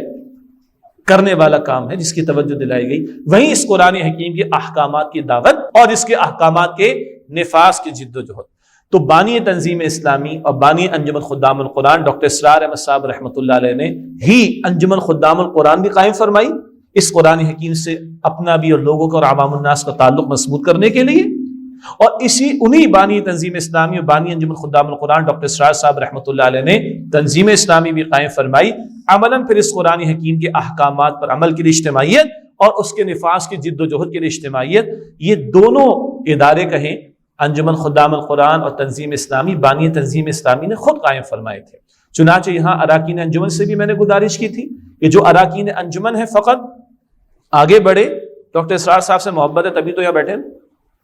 کرنے والا کام ہے جس کی توجہ دلائی گئی، وہیں اس قرآن حکیم کے احکامات کی دعوت اور اس کے احکامات کے نفاذ کی جد و جہد۔ تو بانی تنظیم اسلامی اور بانی انجمن خدام القرآن ڈاکٹر اسرار احمد صاحب رحمۃ اللہ علیہ نے ہی انجمن خدام القرآن بھی قائم فرمائی، اس قرآن حکیم سے اپنا بھی اور لوگوں کا اور عوام الناس کا تعلق مضبوط کرنے کے لیے، اور انہی بانی تنظیم اسلامی اور بانی انجمن خدام القرآن ڈاکٹر اسرار صاحب رحمۃ اللہ علیہ نے تنظیم اسلامی بھی قائم فرمائی، عملاً پھر اس قرآن حکیم کے احکامات پر عمل کے لیے اجتماعیت اور اس کے نفاذ کی جد و جہد کے لیے اجتماعیت، یہ دونوں ادارے کہیں انجمن خدام القرآن اور تنظیم اسلامی بانی تنظیم اسلامی نے خود قائم فرمائے تھے۔ چنانچہ یہاں اراکین انجمن سے بھی میں نے گزارش کی تھی کہ جو اراکین انجمن ہے فقط آگے بڑھے، ڈاکٹر اسرار صاحب سے محبت ہے تبھی تو یہاں بیٹھے،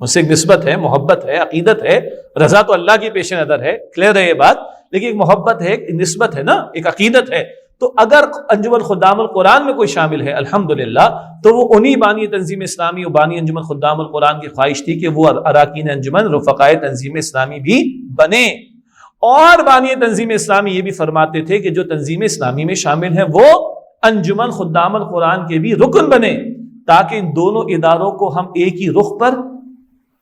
ان سے ایک نسبت ہے، محبت ہے، عقیدت ہے، رضا تو اللہ کی پیش نظر ہے، کلیئر ہے یہ بات، لیکن ایک محبت ہے، ایک نسبت ہے نا، ایک عقیدت ہے۔ تو اگر انجمن خدام القرآن میں کوئی شامل ہے الحمدللہ، تو وہ انہی بانی تنظیم اسلامی اور بانی انجمن خدام القرآن کی خواہش تھی کہ وہ اراکین انجمن رفقائے تنظیم اسلامی بھی بنے، اور بانی تنظیم اسلامی یہ بھی فرماتے تھے کہ جو تنظیم اسلامی میں شامل ہیں وہ انجمن خدام القرآن کے بھی رکن بنے، تاکہ ان دونوں اداروں کو ہم ایک ہی رخ پر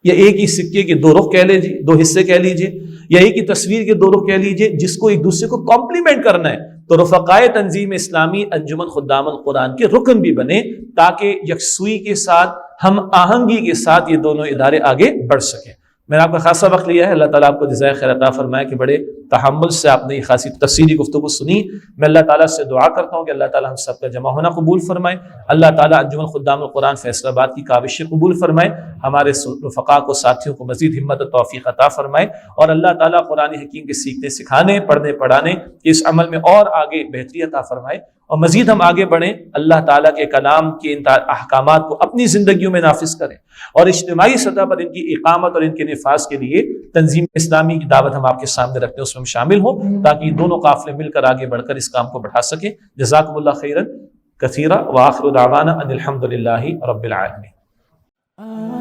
یا ایک ہی سکے کے دو رخ کہہ لیجیے، دو حصے کہہ لیجیے، یا ایک ہی تصویر کے دو رخ کہہ لیجیے، جس کو ایک دوسرے کو کمپلیمنٹ کرنا ہے۔ تو رفقائے تنظیم اسلامی انجمن خدام القرآن کے رکن بھی بنے، تاکہ یکسوئی کے ساتھ، ہم آہنگی کے ساتھ یہ دونوں ادارے آگے بڑھ سکیں۔ میں نے آپ کا خاصا وقت لیا ہے، اللہ تعالیٰ آپ کو جزائے خیر عطا فرمائے کہ بڑے تحمل سے آپ نے یہ خاصی تفصیلی گفتگو سنی۔ میں اللہ تعالیٰ سے دعا کرتا ہوں کہ اللہ تعالیٰ ہم سب کا جمع ہونا قبول فرمائے، اللہ تعالیٰ انجمن خدام القرآن فیصل آباد کی کاوشیں قبول فرمائے، ہمارے رفقاء کو، ساتھیوں کو مزید ہمت و توفیق عطا فرمائے، اور اللہ تعالیٰ قرآن حکیم کے سیکھنے سکھانے، پڑھنے پڑھانے اس عمل میں اور آگے بہتری عطا فرمائے، اور مزید ہم آگے بڑھیں، اللہ تعالیٰ کے کلام کے ان احکامات کو اپنی زندگیوں میں نافذ کریں، اور اجتماعی سطح پر ان کی اقامت اور ان کے نفاذ کے لیے تنظیم اسلامی کی دعوت ہم آپ کے سامنے رکھتے ہیں، اس میں ہم شامل ہوں، تاکہ دونوں قافلے مل کر آگے بڑھ کر اس کام کو بڑھا سکیں۔ جزاکم اللہ خیرا کثیرا، وآخر دعوانا ان الحمد للہ رب العالمین۔